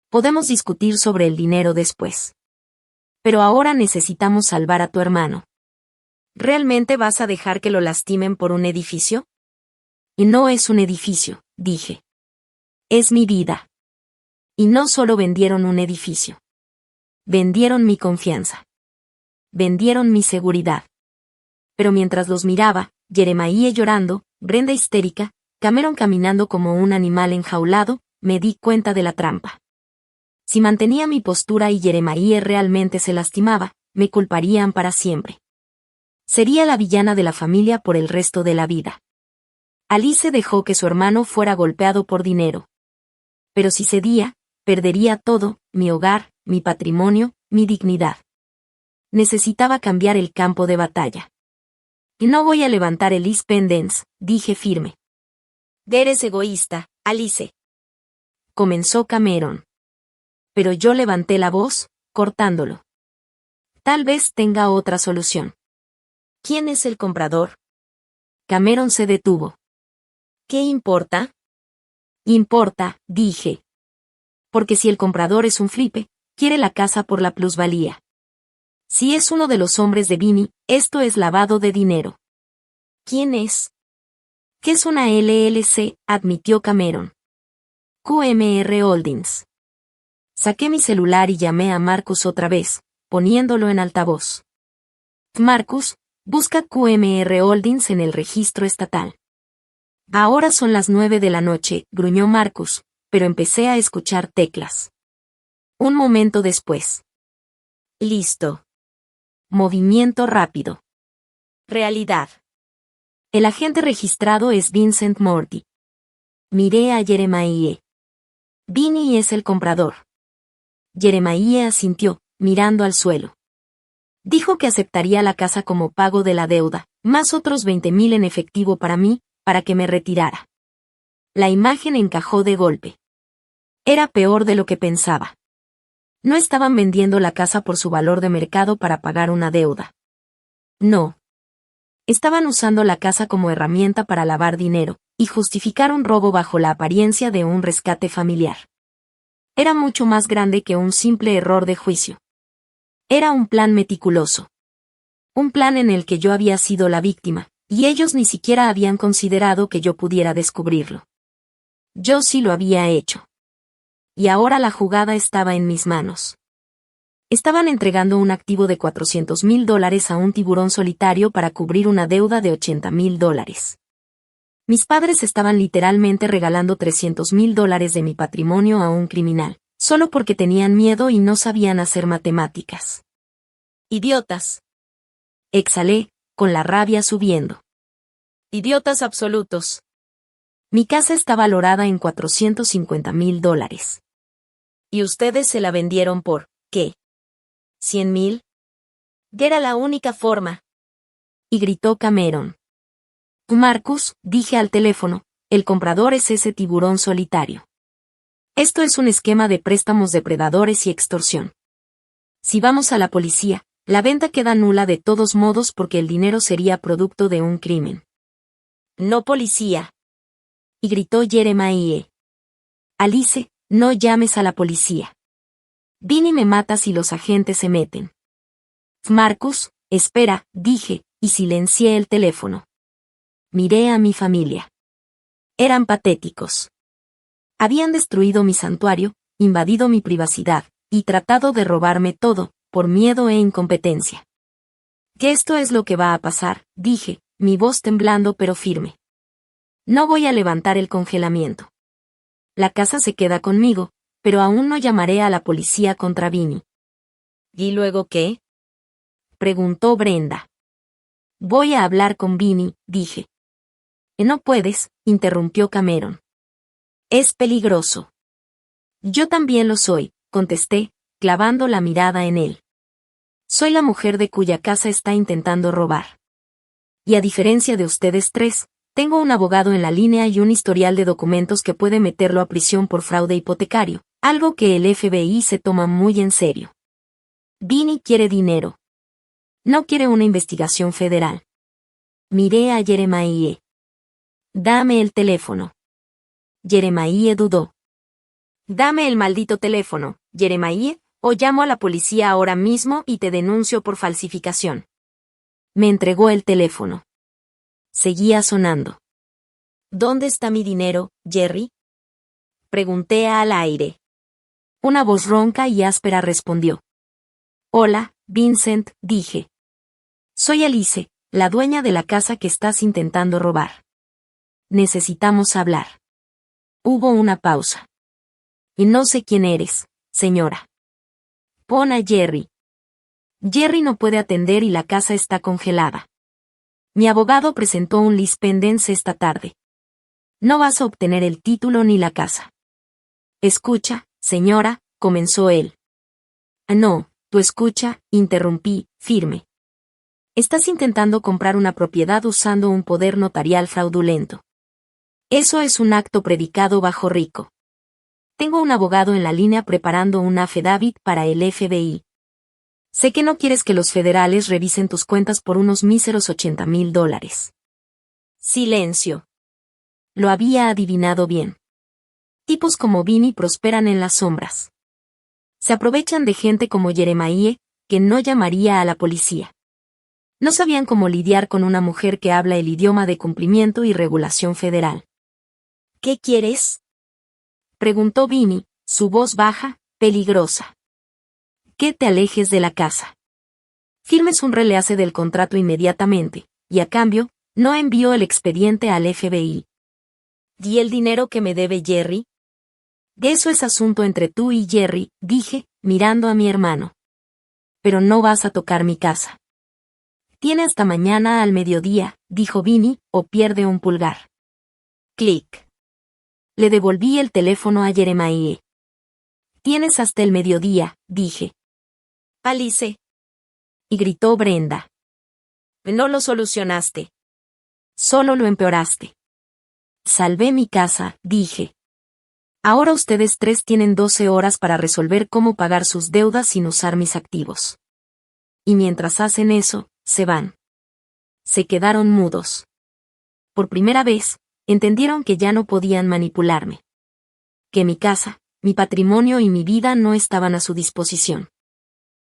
Podemos discutir sobre el dinero después. Pero ahora necesitamos salvar a tu hermano. ¿Realmente vas a dejar que lo lastimen por un edificio? Y no es un edificio, dije. Es mi vida. Y no solo vendieron un edificio. Vendieron mi confianza. Vendieron mi seguridad. Pero mientras los miraba, Jeremiah llorando, Brenda histérica, Cameron caminando como un animal enjaulado, me di cuenta de la trampa. Si mantenía mi postura y Jeremiah realmente se lastimaba, me culparían para siempre. Sería la villana de la familia por el resto de la vida. Alice dejó que su hermano fuera golpeado por dinero. Pero si cedía, perdería todo, mi hogar, mi patrimonio, mi dignidad. Necesitaba cambiar el campo de batalla. Y no voy a levantar el Pendence, dije firme. Eres egoísta, Alice. Comenzó Cameron. Pero yo levanté la voz, cortándolo. Tal vez tenga otra solución. ¿Quién es el comprador? Cameron se detuvo. ¿Qué importa? Importa, dije. Porque si el comprador es un flipe, quiere la casa por la plusvalía. Si es uno de los hombres de Vinny, esto es lavado de dinero. ¿Quién es? ¿Qué es una LLC? Admitió Cameron. QMR Holdings. Saqué mi celular y llamé a Marcus otra vez, poniéndolo en altavoz. Marcus, busca QMR Holdings en el registro estatal. Ahora son las 9 de la noche, gruñó Marcus, pero empecé a escuchar teclas. Un momento después. Listo. Movimiento rápido. Realidad. El agente registrado es Vincent Morty. Miré a Jeremiah. Vinny es el comprador. Jeremiah asintió, mirando al suelo. Dijo que aceptaría la casa como pago de la deuda, más otros 20,000 en efectivo para mí, para que me retirara. La imagen encajó de golpe. Era peor de lo que pensaba. No estaban vendiendo la casa por su valor de mercado para pagar una deuda. No. Estaban usando la casa como herramienta para lavar dinero, y justificar un robo bajo la apariencia de un rescate familiar. Era mucho más grande que un simple error de juicio. Era un plan meticuloso. Un plan en el que yo había sido la víctima, y ellos ni siquiera habían considerado que yo pudiera descubrirlo. Yo sí lo había hecho. Y ahora la jugada estaba en mis manos. Estaban entregando un activo de $400,000 a un tiburón solitario para cubrir una deuda de $80,000. Mis padres estaban literalmente regalando $300,000 de mi patrimonio a un criminal, solo porque tenían miedo y no sabían hacer matemáticas. Idiotas. Exhalé, con la rabia subiendo. Idiotas absolutos. Mi casa está valorada en $450,000. ¿Y ustedes se la vendieron por, qué? ¿100,000? Era la única forma. Y gritó Cameron. Marcus, dije al teléfono, el comprador es ese tiburón solitario. Esto es un esquema de préstamos depredadores y extorsión. Si vamos a la policía, la venta queda nula de todos modos porque el dinero sería producto de un crimen. No policía. Y gritó Jeremiah. Alice, no llames a la policía. Vinny me mata si los agentes se meten. Marcus, espera, dije, y silencié el teléfono. Miré a mi familia. Eran patéticos. Habían destruido mi santuario, invadido mi privacidad, y tratado de robarme todo, por miedo e incompetencia. Que esto es lo que va a pasar, dije, mi voz temblando pero firme. No voy a levantar el congelamiento. La casa se queda conmigo, pero aún no llamaré a la policía contra Vinny. ¿Y luego qué? Preguntó Brenda. Voy a hablar con Vinny, dije. No puedes, interrumpió Cameron. Es peligroso. Yo también lo soy, contesté, clavando la mirada en él. Soy la mujer de cuya casa está intentando robar. Y a diferencia de ustedes tres, tengo un abogado en la línea y un historial de documentos que puede meterlo a prisión por fraude hipotecario, algo que el FBI se toma muy en serio. Vinny quiere dinero. No quiere una investigación federal. Miré a Jeremiah. Dame el teléfono. Jeremiah dudó. Dame el maldito teléfono, Jeremiah, o llamo a la policía ahora mismo y te denuncio por falsificación. Me entregó el teléfono. Seguía sonando. ¿Dónde está mi dinero, Jerry? Pregunté al aire. Una voz ronca y áspera respondió. Hola, Vincent, dije. Soy Alice, la dueña de la casa que estás intentando robar. Necesitamos hablar. Hubo una pausa. Y no sé quién eres, señora. Pon a Jerry. Jerry no puede atender y la casa está congelada. Mi abogado presentó un lis pendens esta tarde. No vas a obtener el título ni la casa. Escucha, señora, comenzó él. No, tú escucha, interrumpí, firme. Estás intentando comprar una propiedad usando un poder notarial fraudulento. Eso es un acto predicado bajo RICO. Tengo un abogado en la línea preparando un affidavit para el FBI. Sé que no quieres que los federales revisen tus cuentas por unos míseros $80,000. Silencio. Lo había adivinado bien. Tipos como Vinny prosperan en las sombras. Se aprovechan de gente como Jeremiah, que no llamaría a la policía. No sabían cómo lidiar con una mujer que habla el idioma de cumplimiento y regulación federal. ¿Qué quieres? Preguntó Vinny, su voz baja, peligrosa. Que te alejes de la casa. Firmes un release del contrato inmediatamente, y a cambio, no envío el expediente al FBI. ¿Di el dinero que me debe Jerry? De eso es asunto entre tú y Jerry, dije, mirando a mi hermano. Pero no vas a tocar mi casa. Tiene hasta mañana al mediodía, dijo Vinny, o pierde un pulgar. Clic. Le devolví el teléfono a Jeremiah. Tienes hasta el mediodía, dije. Alice. Y gritó Brenda. No lo solucionaste. Solo lo empeoraste. Salvé mi casa, dije. Ahora ustedes tres tienen 12 horas para resolver cómo pagar sus deudas sin usar mis activos. Y mientras hacen eso, se van. Se quedaron mudos. Por primera vez, entendieron que ya no podían manipularme. Que mi casa, mi patrimonio y mi vida no estaban a su disposición.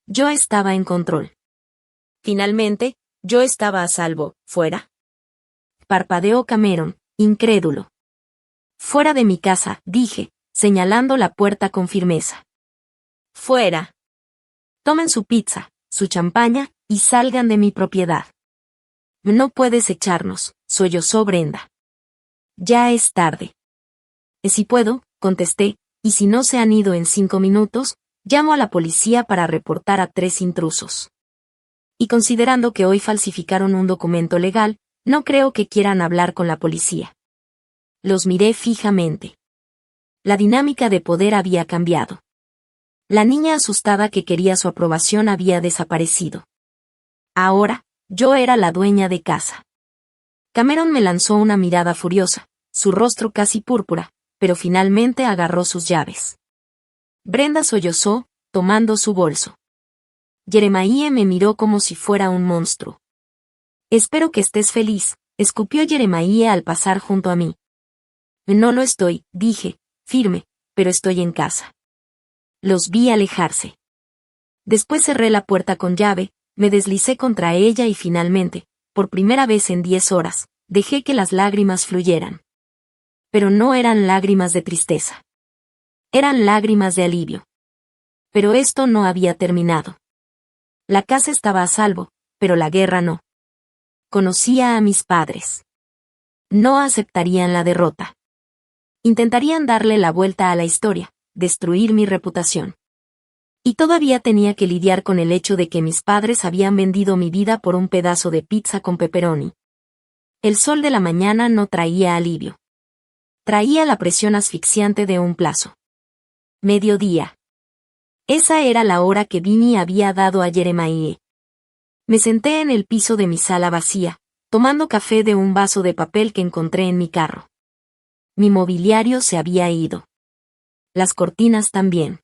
Yo estaba en control. Finalmente, yo estaba a salvo, ¿fuera? Parpadeó Cameron, incrédulo. Fuera de mi casa, dije, señalando la puerta con firmeza. Fuera. Tomen su pizza, su champaña, y salgan de mi propiedad. No puedes echarnos, sollozó Brenda. Ya es tarde. Si puedo, contesté, y si no se han ido en 5 minutos, llamo a la policía para reportar a 3 intrusos. Y considerando que hoy falsificaron un documento legal, no creo que quieran hablar con la policía. Los miré fijamente. La dinámica de poder había cambiado. La niña asustada que quería su aprobación había desaparecido. Ahora, yo era la dueña de casa. Cameron me lanzó una mirada furiosa, su rostro casi púrpura, pero finalmente agarró sus llaves. Brenda sollozó, tomando su bolso. Jeremiah me miró como si fuera un monstruo. Espero que estés feliz, escupió Jeremiah al pasar junto a mí. No lo estoy, dije, firme, pero estoy en casa. Los vi alejarse. Después cerré la puerta con llave, me deslicé contra ella y finalmente, por primera vez en 10 horas, dejé que las lágrimas fluyeran. Pero no eran lágrimas de tristeza. Eran lágrimas de alivio. Pero esto no había terminado. La casa estaba a salvo, pero la guerra no. Conocía a mis padres. No aceptarían la derrota. Intentarían darle la vuelta a la historia, destruir mi reputación. Y todavía tenía que lidiar con el hecho de que mis padres habían vendido mi vida por un pedazo de pizza con pepperoni. El sol de la mañana no traía alivio. Traía la presión asfixiante de un plazo. Mediodía. Esa era la hora que Vinny había dado a Jeremiah. Me senté en el piso de mi sala vacía, tomando café de un vaso de papel que encontré en mi carro. Mi mobiliario se había ido. Las cortinas también.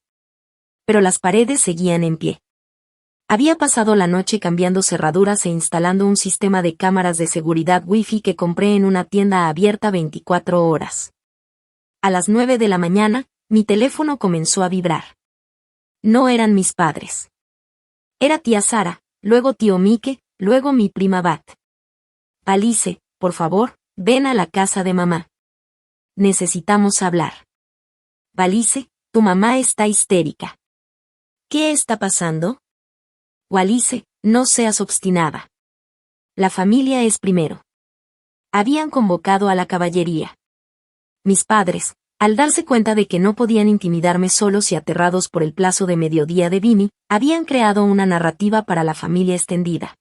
Pero las paredes seguían en pie. Había pasado la noche cambiando cerraduras e instalando un sistema de cámaras de seguridad Wi-Fi que compré en una tienda abierta 24 horas. A las 9 de la mañana, mi teléfono comenzó a vibrar. No eran mis padres. Era tía Sara, luego tío Mike, luego mi prima Bat. Alice, por favor, ven a la casa de mamá. Necesitamos hablar. Alice, tu mamá está histérica. ¿Qué está pasando? Alice, no seas obstinada. La familia es primero. Habían convocado a la caballería. Mis padres, al darse cuenta de que no podían intimidarme solos y aterrados por el plazo de mediodía de Vinny, habían creado una narrativa para la familia extendida.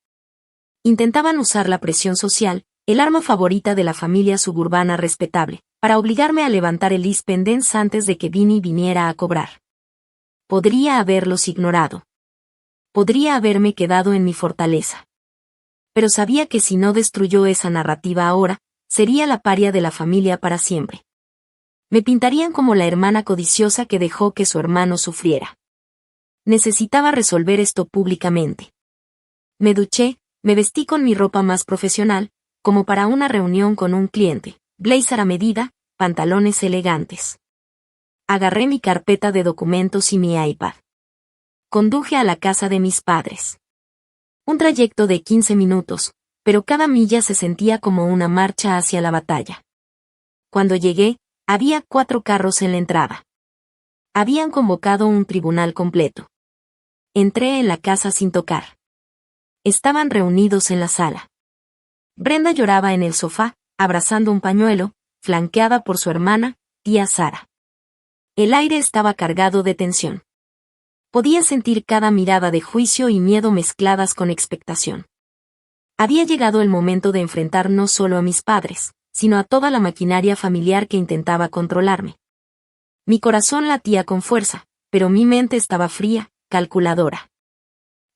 Intentaban usar la presión social, el arma favorita de la familia suburbana respetable, para obligarme a levantar el lis pendens antes de que Vinny viniera a cobrar. Podría haberlos ignorado. Podría haberme quedado en mi fortaleza. Pero sabía que si no destruyó esa narrativa ahora, sería la paria de la familia para siempre. Me pintarían como la hermana codiciosa que dejó que su hermano sufriera. Necesitaba resolver esto públicamente. Me duché, me vestí con mi ropa más profesional, como para una reunión con un cliente, blazer a medida, pantalones elegantes. Agarré mi carpeta de documentos y mi iPad. Conduje a la casa de mis padres. Un trayecto de 15 minutos, pero cada milla se sentía como una marcha hacia la batalla. Cuando llegué, había 4 carros en la entrada. Habían convocado un tribunal completo. Entré en la casa sin tocar. Estaban reunidos en la sala. Brenda lloraba en el sofá, abrazando un pañuelo, flanqueada por su hermana, tía Sara. El aire estaba cargado de tensión. Podía sentir cada mirada de juicio y miedo mezcladas con expectación. Había llegado el momento de enfrentar no solo a mis padres, sino a toda la maquinaria familiar que intentaba controlarme. Mi corazón latía con fuerza, pero mi mente estaba fría, calculadora.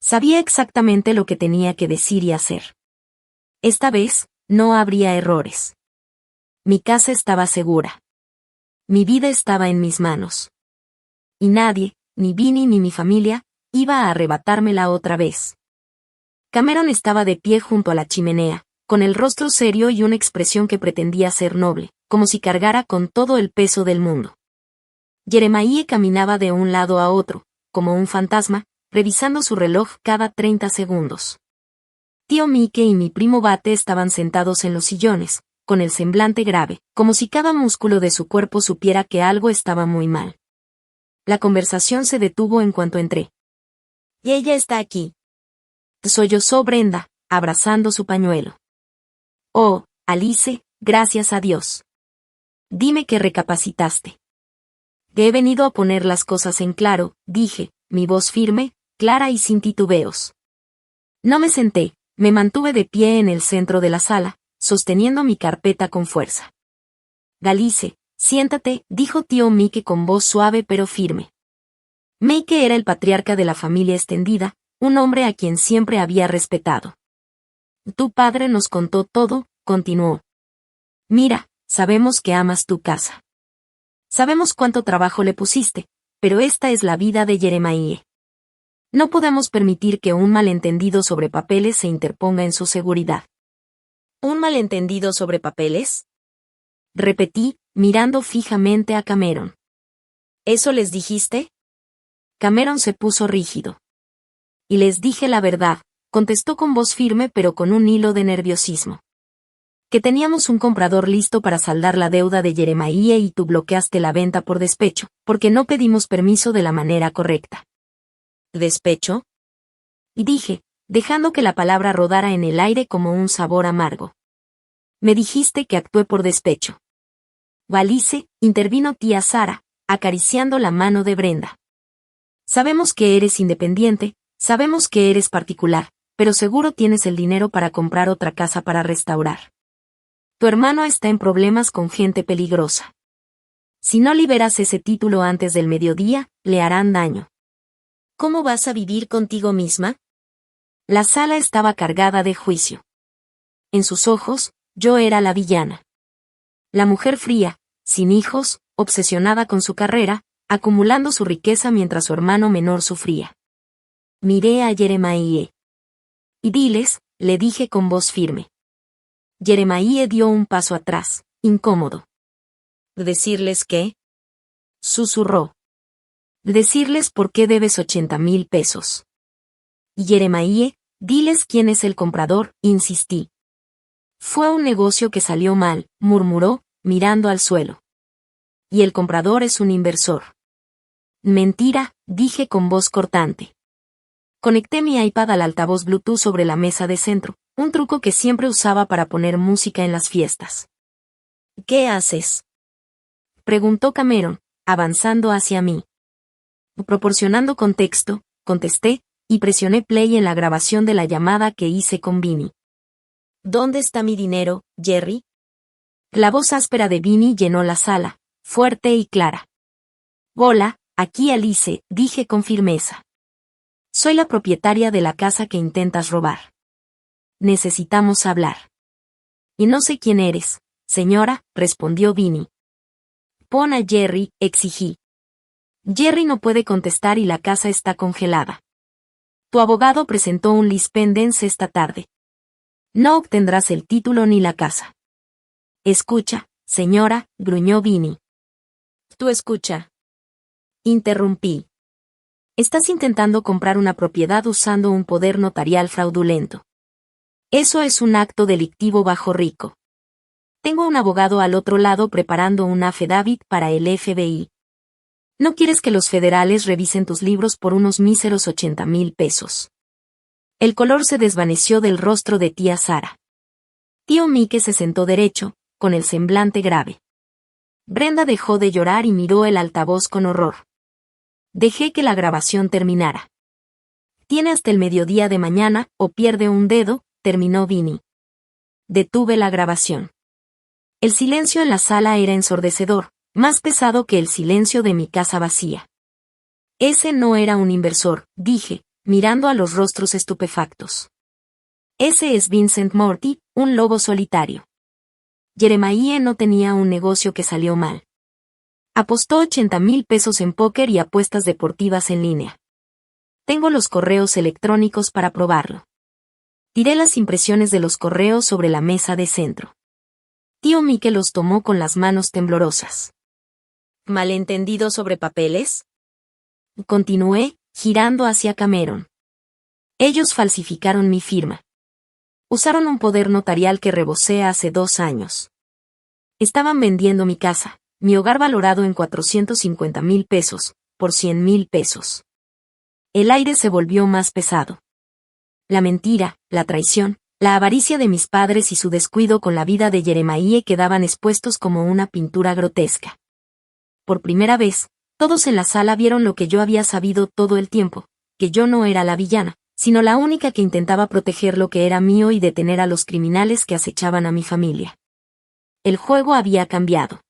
Sabía exactamente lo que tenía que decir y hacer. Esta vez, no habría errores. Mi casa estaba segura. Mi vida estaba en mis manos. Y nadie, ni Vinny ni mi familia, iba a arrebatármela otra vez. Cameron estaba de pie junto a la chimenea, con el rostro serio y una expresión que pretendía ser noble, como si cargara con todo el peso del mundo. Jeremiah caminaba de un lado a otro, como un fantasma, revisando su reloj cada 30 segundos. Tío Mike y mi primo Bate estaban sentados en los sillones, con el semblante grave, como si cada músculo de su cuerpo supiera que algo estaba muy mal. La conversación se detuvo en cuanto entré. «Y ella está aquí», sollozó Brenda, abrazando su pañuelo. «Oh, Alice, gracias a Dios. Dime que recapacitaste». «He venido a poner las cosas en claro», dije, mi voz firme, clara y sin titubeos. No me senté, me mantuve de pie en el centro de la sala, sosteniendo mi carpeta con fuerza. «Alice, siéntate», dijo tío Mike con voz suave pero firme. Mike era el patriarca de la familia extendida, un hombre a quien siempre había respetado. «Tu padre nos contó todo», continuó. «Mira, sabemos que amas tu casa. Sabemos cuánto trabajo le pusiste, pero esta es la vida de Jeremiah. No podemos permitir que un malentendido sobre papeles se interponga en su seguridad». «¿Un malentendido sobre papeles?», repetí, mirando fijamente a Cameron. «¿Eso les dijiste?». Cameron se puso rígido. «Y les dije la verdad», contestó con voz firme pero con un hilo de nerviosismo. «Que teníamos un comprador listo para saldar la deuda de Jeremiah y tú bloqueaste la venta por despecho, porque no pedimos permiso de la manera correcta». «¿Despecho?», y dije, dejando que la palabra rodara en el aire como un sabor amargo. «Me dijiste que actué por despecho». «Alice», intervino tía Sara, acariciando la mano de Brenda. «Sabemos que eres independiente, sabemos que eres particular, pero seguro tienes el dinero para comprar otra casa para restaurar. Tu hermano está en problemas con gente peligrosa. Si no liberas ese título antes del mediodía, le harán daño. ¿Cómo vas a vivir contigo misma?». La sala estaba cargada de juicio. En sus ojos, yo era la villana. La mujer fría, sin hijos, obsesionada con su carrera, acumulando su riqueza mientras su hermano menor sufría. Miré a Jeremiah. «Y diles», le dije con voz firme. Jeremiah dio un paso atrás, incómodo. «¿Decirles qué?», susurró. «Decirles por qué debes 80,000 pesos». «Y Jeremiah, diles quién es el comprador», insistí. «Fue un negocio que salió mal», murmuró, mirando al suelo. «Y el comprador es un inversor». «Mentira», dije con voz cortante. Conecté mi iPad al altavoz Bluetooth sobre la mesa de centro, un truco que siempre usaba para poner música en las fiestas. «¿Qué haces?», preguntó Cameron, avanzando hacia mí. Proporcionando contexto, contesté, y presioné play en la grabación de la llamada que hice con Vinny. «¿Dónde está mi dinero, Jerry?». La voz áspera de Vinny llenó la sala, fuerte y clara. «Hola, aquí Alice», dije con firmeza. «Soy la propietaria de la casa que intentas robar. Necesitamos hablar». «Y no sé quién eres, señora», respondió Vinny. «Pon a Jerry», exigí. «Jerry no puede contestar y la casa está congelada. Tu abogado presentó un lis pendens esta tarde. No obtendrás el título ni la casa». «Escucha, señora», gruñó Vinny. «Tú escucha», interrumpí. «Estás intentando comprar una propiedad usando un poder notarial fraudulento. Eso es un acto delictivo bajo RICO. Tengo un abogado al otro lado preparando un affidavit para el FBI. No quieres que los federales revisen tus libros por unos míseros 80,000 pesos. El color se desvaneció del rostro de tía Sara. Tío Mike se sentó derecho, con el semblante grave. Brenda dejó de llorar y miró el altavoz con horror. Dejé que la grabación terminara. Tiene hasta el mediodía de mañana, o pierde un dedo, terminó Vinnie. Detuve la grabación. El silencio en la sala era ensordecedor, más pesado que el silencio de mi casa vacía. Ese no era un inversor, dije, mirando a los rostros estupefactos. Ese es Vincent Morty, un lobo solitario. Jeremiah no tenía un negocio que salió mal. Apostó 80,000 pesos en póker y apuestas deportivas en línea. Tengo los correos electrónicos para probarlo. Tiré las impresiones de los correos sobre la mesa de centro. Tío Mike los tomó con las manos temblorosas. ¿Malentendido sobre papeles? Continué, girando hacia Cameron. Ellos falsificaron mi firma. Usaron un poder notarial que rebosé hace 2 años. Estaban vendiendo mi casa, mi hogar valorado en 450,000 pesos, por 100,000 pesos. El aire se volvió más pesado. La mentira, la traición, la avaricia de mis padres y su descuido con la vida de Jeremiah quedaban expuestos como una pintura grotesca. Por primera vez, todos en la sala vieron lo que yo había sabido todo el tiempo, que yo no era la villana, sino la única que intentaba proteger lo que era mío y detener a los criminales que acechaban a mi familia. El juego había cambiado.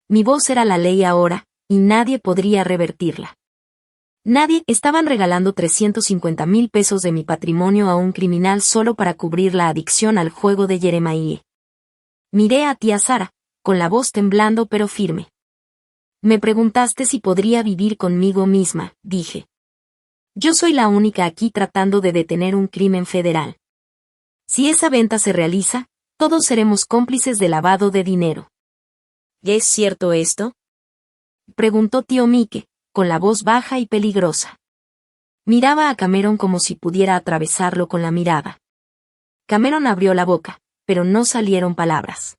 Mi voz era la ley ahora, y nadie podría revertirla. Nadie. Estaban regalando 350,000 pesos de mi patrimonio a un criminal solo para cubrir la adicción al juego de Jeremiah. Miré a tía Sara, con la voz temblando pero firme. Me preguntaste si podría vivir conmigo misma, dije. Yo soy la única aquí tratando de detener un crimen federal. Si esa venta se realiza, todos seremos cómplices de lavado de dinero. ¿Es cierto esto? Preguntó tío Mike, con la voz baja y peligrosa. Miraba a Cameron como si pudiera atravesarlo con la mirada. Cameron abrió la boca, pero no salieron palabras.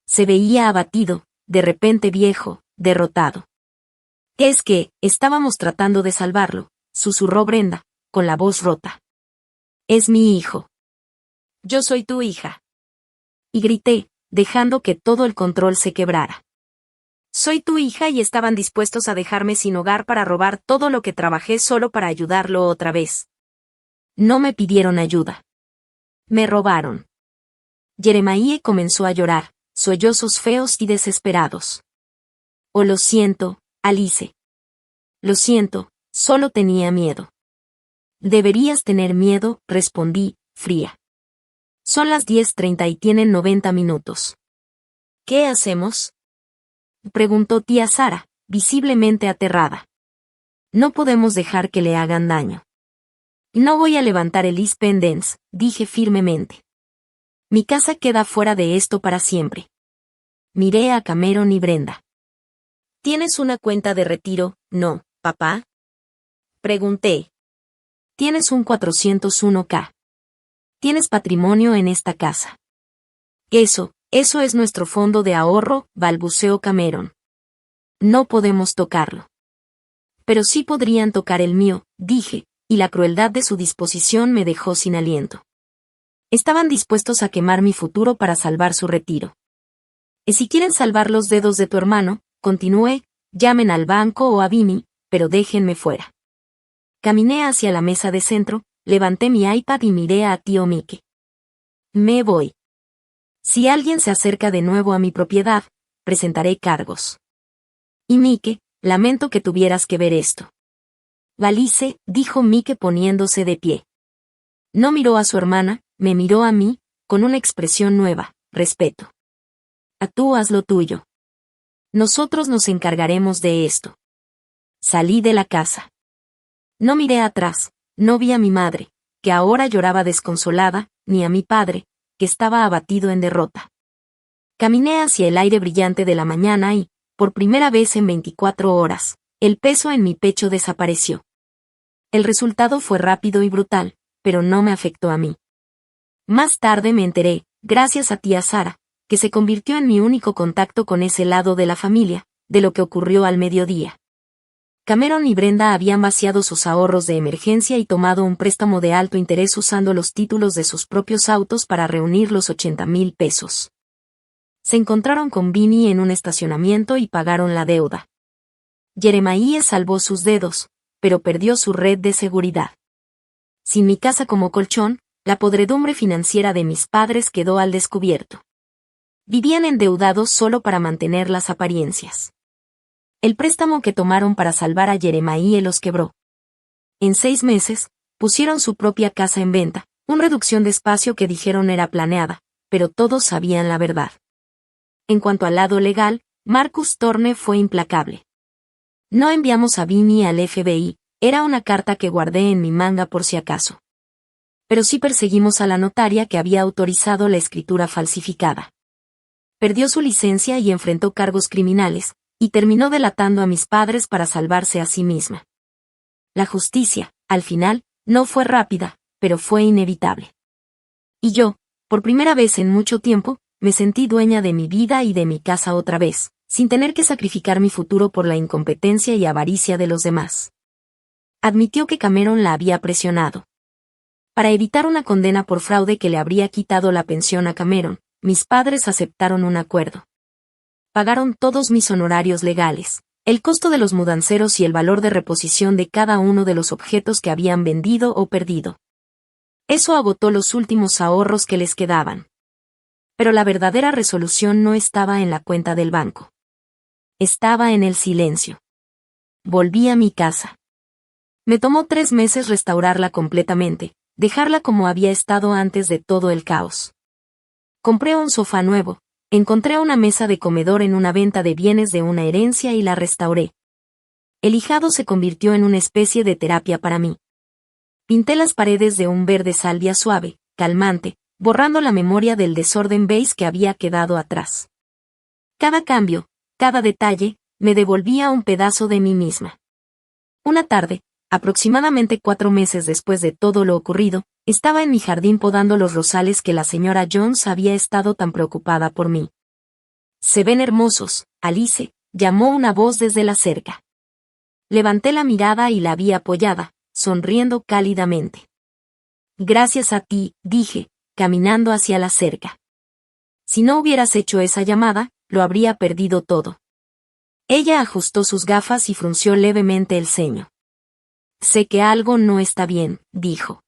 Se veía abatido, de repente viejo, derrotado. Es que, estábamos tratando de salvarlo, susurró Brenda, con la voz rota. Es mi hijo. Yo soy tu hija. Y grité, dejando que todo el control se quebrara. Soy tu hija y estaban dispuestos a dejarme sin hogar para robar todo lo que trabajé solo para ayudarlo otra vez. No me pidieron ayuda. Me robaron. Jeremiah comenzó a llorar, sollozos feos y desesperados. Oh, lo siento, Alice. Lo siento, solo tenía miedo. Deberías tener miedo, respondí, fría. Son las 10:30 y tienen 90 minutos. ¿Qué hacemos? Preguntó tía Sara, visiblemente aterrada. No podemos dejar que le hagan daño. No voy a levantar el East Pendants, dije firmemente. Mi casa queda fuera de esto para siempre. Miré a Cameron y Brenda. ¿Tienes una cuenta de retiro, no, papá? Pregunté. Tienes un 401k. Tienes patrimonio en esta casa. Eso es nuestro fondo de ahorro, balbuceó Cameron. No podemos tocarlo. Pero sí podrían tocar el mío, dije, y la crueldad de su disposición me dejó sin aliento. Estaban dispuestos a quemar mi futuro para salvar su retiro. Y si quieren salvar los dedos de tu hermano, continué, llamen al banco o a Vinnie, pero déjenme fuera. Caminé hacia la mesa de centro, levanté mi iPad y miré a tío Mike. Me voy. Si alguien se acerca de nuevo a mi propiedad, presentaré cargos. Y Mike, lamento que tuvieras que ver esto. Alice, dijo Mike poniéndose de pie. No miró a su hermana, me miró a mí, con una expresión nueva, respeto. A tú haz lo tuyo. Nosotros nos encargaremos de esto. Salí de la casa. No miré atrás, no vi a mi madre, que ahora lloraba desconsolada, ni a mi padre, que estaba abatido en derrota. Caminé hacia el aire brillante de la mañana y, por primera vez en 24 horas, el peso en mi pecho desapareció. El resultado fue rápido y brutal, pero no me afectó a mí. Más tarde me enteré, gracias a tía Sara, que se convirtió en mi único contacto con ese lado de la familia, de lo que ocurrió al mediodía. Cameron y Brenda habían vaciado sus ahorros de emergencia y tomado un préstamo de alto interés usando los títulos de sus propios autos para reunir los 80,000 pesos. Se encontraron con Vinnie en un estacionamiento y pagaron la deuda. Jeremiah salvó sus dedos, pero perdió su red de seguridad. Sin mi casa como colchón, la podredumbre financiera de mis padres quedó al descubierto. Vivían endeudados solo para mantener las apariencias. El préstamo que tomaron para salvar a Jeremiah los quebró. En 6 meses, pusieron su propia casa en venta, una reducción de espacio que dijeron era planeada, pero todos sabían la verdad. En cuanto al lado legal, Marcus Thorne fue implacable. No enviamos a Vinnie al FBI, era una carta que guardé en mi manga por si acaso. Pero sí perseguimos a la notaria que había autorizado la escritura falsificada. Perdió su licencia y enfrentó cargos criminales, y terminó delatando a mis padres para salvarse a sí misma. La justicia, al final, no fue rápida, pero fue inevitable. Y yo, por primera vez en mucho tiempo, me sentí dueña de mi vida y de mi casa otra vez, sin tener que sacrificar mi futuro por la incompetencia y avaricia de los demás. Admitió que Cameron la había presionado. Para evitar una condena por fraude que le habría quitado la pensión a Cameron, mis padres aceptaron un acuerdo. Pagaron todos mis honorarios legales, el costo de los mudanceros y el valor de reposición de cada uno de los objetos que habían vendido o perdido. Eso agotó los últimos ahorros que les quedaban. Pero la verdadera resolución no estaba en la cuenta del banco. Estaba en el silencio. Volví a mi casa. Me tomó 3 meses restaurarla completamente, dejarla como había estado antes de todo el caos. Compré un sofá nuevo. Encontré una mesa de comedor en una venta de bienes de una herencia y la restauré. El lijado se convirtió en una especie de terapia para mí. Pinté las paredes de un verde salvia suave, calmante, borrando la memoria del desorden beige que había quedado atrás. Cada cambio, cada detalle, me devolvía un pedazo de mí misma. Una tarde, aproximadamente 4 meses después de todo lo ocurrido, estaba en mi jardín podando los rosales que la señora Jones había estado tan preocupada por mí. «Se ven hermosos, Alice», llamó una voz desde la cerca. Levanté la mirada y la vi apoyada, sonriendo cálidamente. «Gracias a ti», dije, caminando hacia la cerca. Si no hubieras hecho esa llamada, lo habría perdido todo. Ella ajustó sus gafas y frunció levemente el ceño. «Sé que algo no está bien», dijo.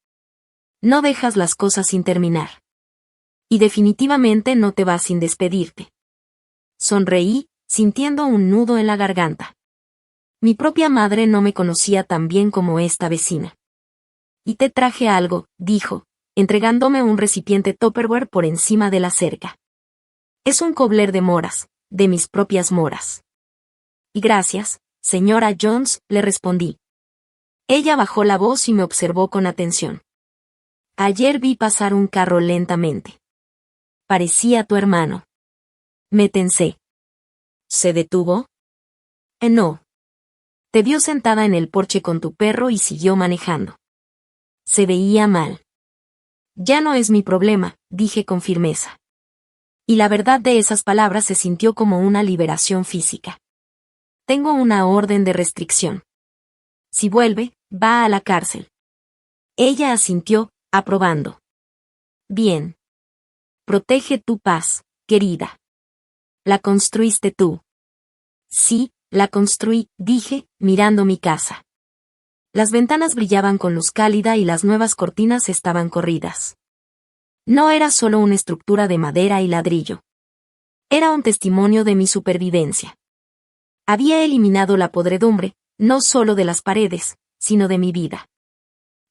«No dejas las cosas sin terminar. Y definitivamente no te vas sin despedirte». Sonreí, sintiendo un nudo en la garganta. Mi propia madre no me conocía tan bien como esta vecina. «Y te traje algo», dijo, entregándome un recipiente Tupperware por encima de la cerca. «Es un cobbler de moras, de mis propias moras». «Y gracias, señora Jones», le respondí. Ella bajó la voz y me observó con atención. «Ayer vi pasar un carro lentamente. Parecía tu hermano». Me tensé. ¿Se detuvo? No. Te vio sentada en el porche con tu perro y siguió manejando. Se veía mal. «Ya no es mi problema», dije con firmeza. Y la verdad de esas palabras se sintió como una liberación física. «Tengo una orden de restricción. Si vuelve, va a la cárcel». Ella asintió, aprobando. «Bien. Protege tu paz, querida. La construiste tú». «Sí, la construí», dije, mirando mi casa. Las ventanas brillaban con luz cálida y las nuevas cortinas estaban corridas. No era solo una estructura de madera y ladrillo. Era un testimonio de mi supervivencia. Había eliminado la podredumbre, no solo de las paredes, sino de mi vida.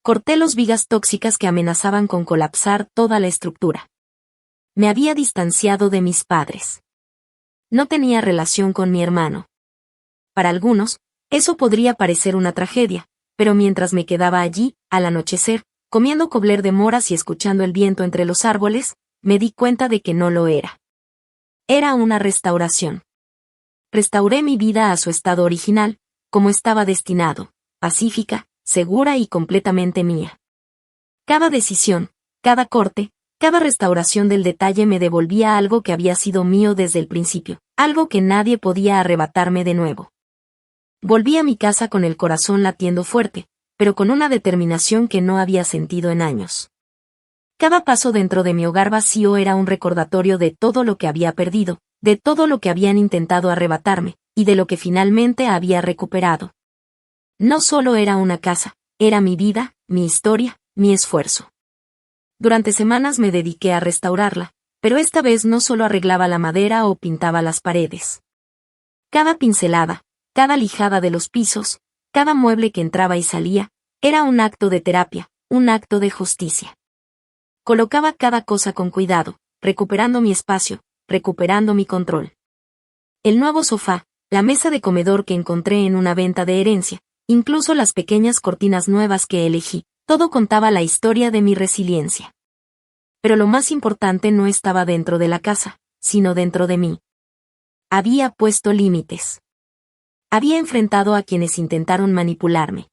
Corté los vigas tóxicas que amenazaban con colapsar toda la estructura. Me había distanciado de mis padres. No tenía relación con mi hermano. Para algunos, eso podría parecer una tragedia, pero mientras me quedaba allí, al anochecer, comiendo cobbler de moras y escuchando el viento entre los árboles, me di cuenta de que no lo era. Era una restauración. Restauré mi vida a su estado original, como estaba destinado, pacífica, segura y completamente mía. Cada decisión, cada corte, cada restauración del detalle me devolvía algo que había sido mío desde el principio, algo que nadie podía arrebatarme de nuevo. Volví a mi casa con el corazón latiendo fuerte, pero con una determinación que no había sentido en años. Cada paso dentro de mi hogar vacío era un recordatorio de todo lo que había perdido, de todo lo que habían intentado arrebatarme, y de lo que finalmente había recuperado. No solo era una casa, era mi vida, mi historia, mi esfuerzo. Durante semanas me dediqué a restaurarla, pero esta vez no solo arreglaba la madera o pintaba las paredes. Cada pincelada, cada lijada de los pisos, cada mueble que entraba y salía, era un acto de terapia, un acto de justicia. Colocaba cada cosa con cuidado, recuperando mi espacio, recuperando mi control. El nuevo sofá, la mesa de comedor que encontré en una venta de herencia, incluso las pequeñas cortinas nuevas que elegí, todo contaba la historia de mi resiliencia. Pero lo más importante no estaba dentro de la casa, sino dentro de mí. Había puesto límites. Había enfrentado a quienes intentaron manipularme.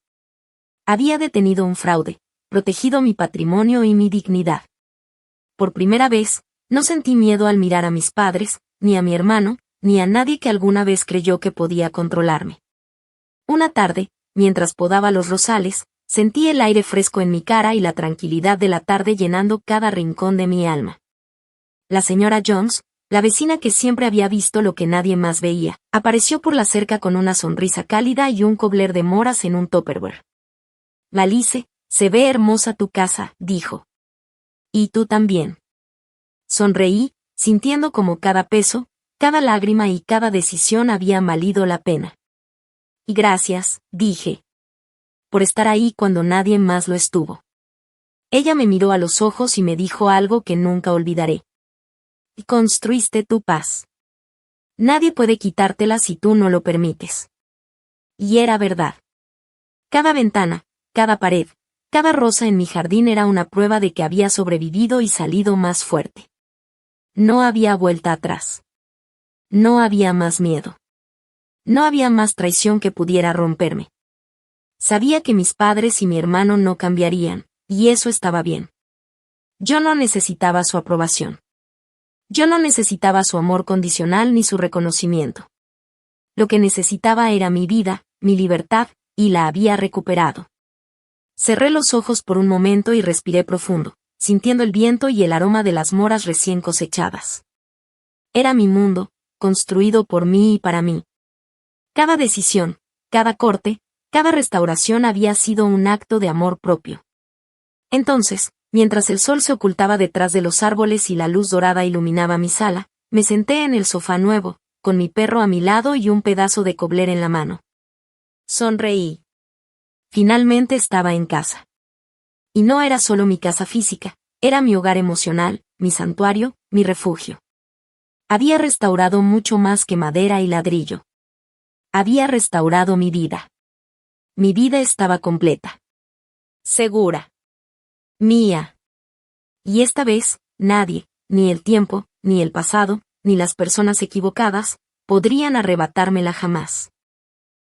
Había detenido un fraude, protegido mi patrimonio y mi dignidad. Por primera vez, no sentí miedo al mirar a mis padres, ni a mi hermano, ni a nadie que alguna vez creyó que podía controlarme. Una tarde, mientras podaba los rosales, sentí el aire fresco en mi cara y la tranquilidad de la tarde llenando cada rincón de mi alma. La señora Jones, la vecina que siempre había visto lo que nadie más veía, apareció por la cerca con una sonrisa cálida y un cobler de moras en un tupperware. Alice, se ve hermosa tu casa, dijo. Y tú también. Sonreí, sintiendo como cada peso, cada lágrima y cada decisión habían valido la pena. Y gracias, dije. Por estar ahí cuando nadie más lo estuvo. Ella me miró a los ojos y me dijo algo que nunca olvidaré. Y construiste tu paz. Nadie puede quitártela si tú no lo permites. Y era verdad. Cada ventana, cada pared, cada rosa en mi jardín era una prueba de que había sobrevivido y salido más fuerte. No había vuelta atrás. No había más miedo. No había más traición que pudiera romperme. Sabía que mis padres y mi hermano no cambiarían, y eso estaba bien. Yo no necesitaba su aprobación. Yo no necesitaba su amor condicional ni su reconocimiento. Lo que necesitaba era mi vida, mi libertad, y la había recuperado. Cerré los ojos por un momento y respiré profundo, sintiendo el viento y el aroma de las moras recién cosechadas. Era mi mundo, construido por mí y para mí. Cada decisión, cada corte, cada restauración había sido un acto de amor propio. Entonces, mientras el sol se ocultaba detrás de los árboles y la luz dorada iluminaba mi sala, me senté en el sofá nuevo, con mi perro a mi lado y un pedazo de cobler en la mano. Sonreí. Finalmente estaba en casa. Y no era solo mi casa física, era mi hogar emocional, mi santuario, mi refugio. Había restaurado mucho más que madera y ladrillo. Había restaurado mi vida. Mi vida estaba completa. Segura. Mía. Y esta vez, nadie, ni el tiempo, ni el pasado, ni las personas equivocadas, podrían arrebatármela jamás.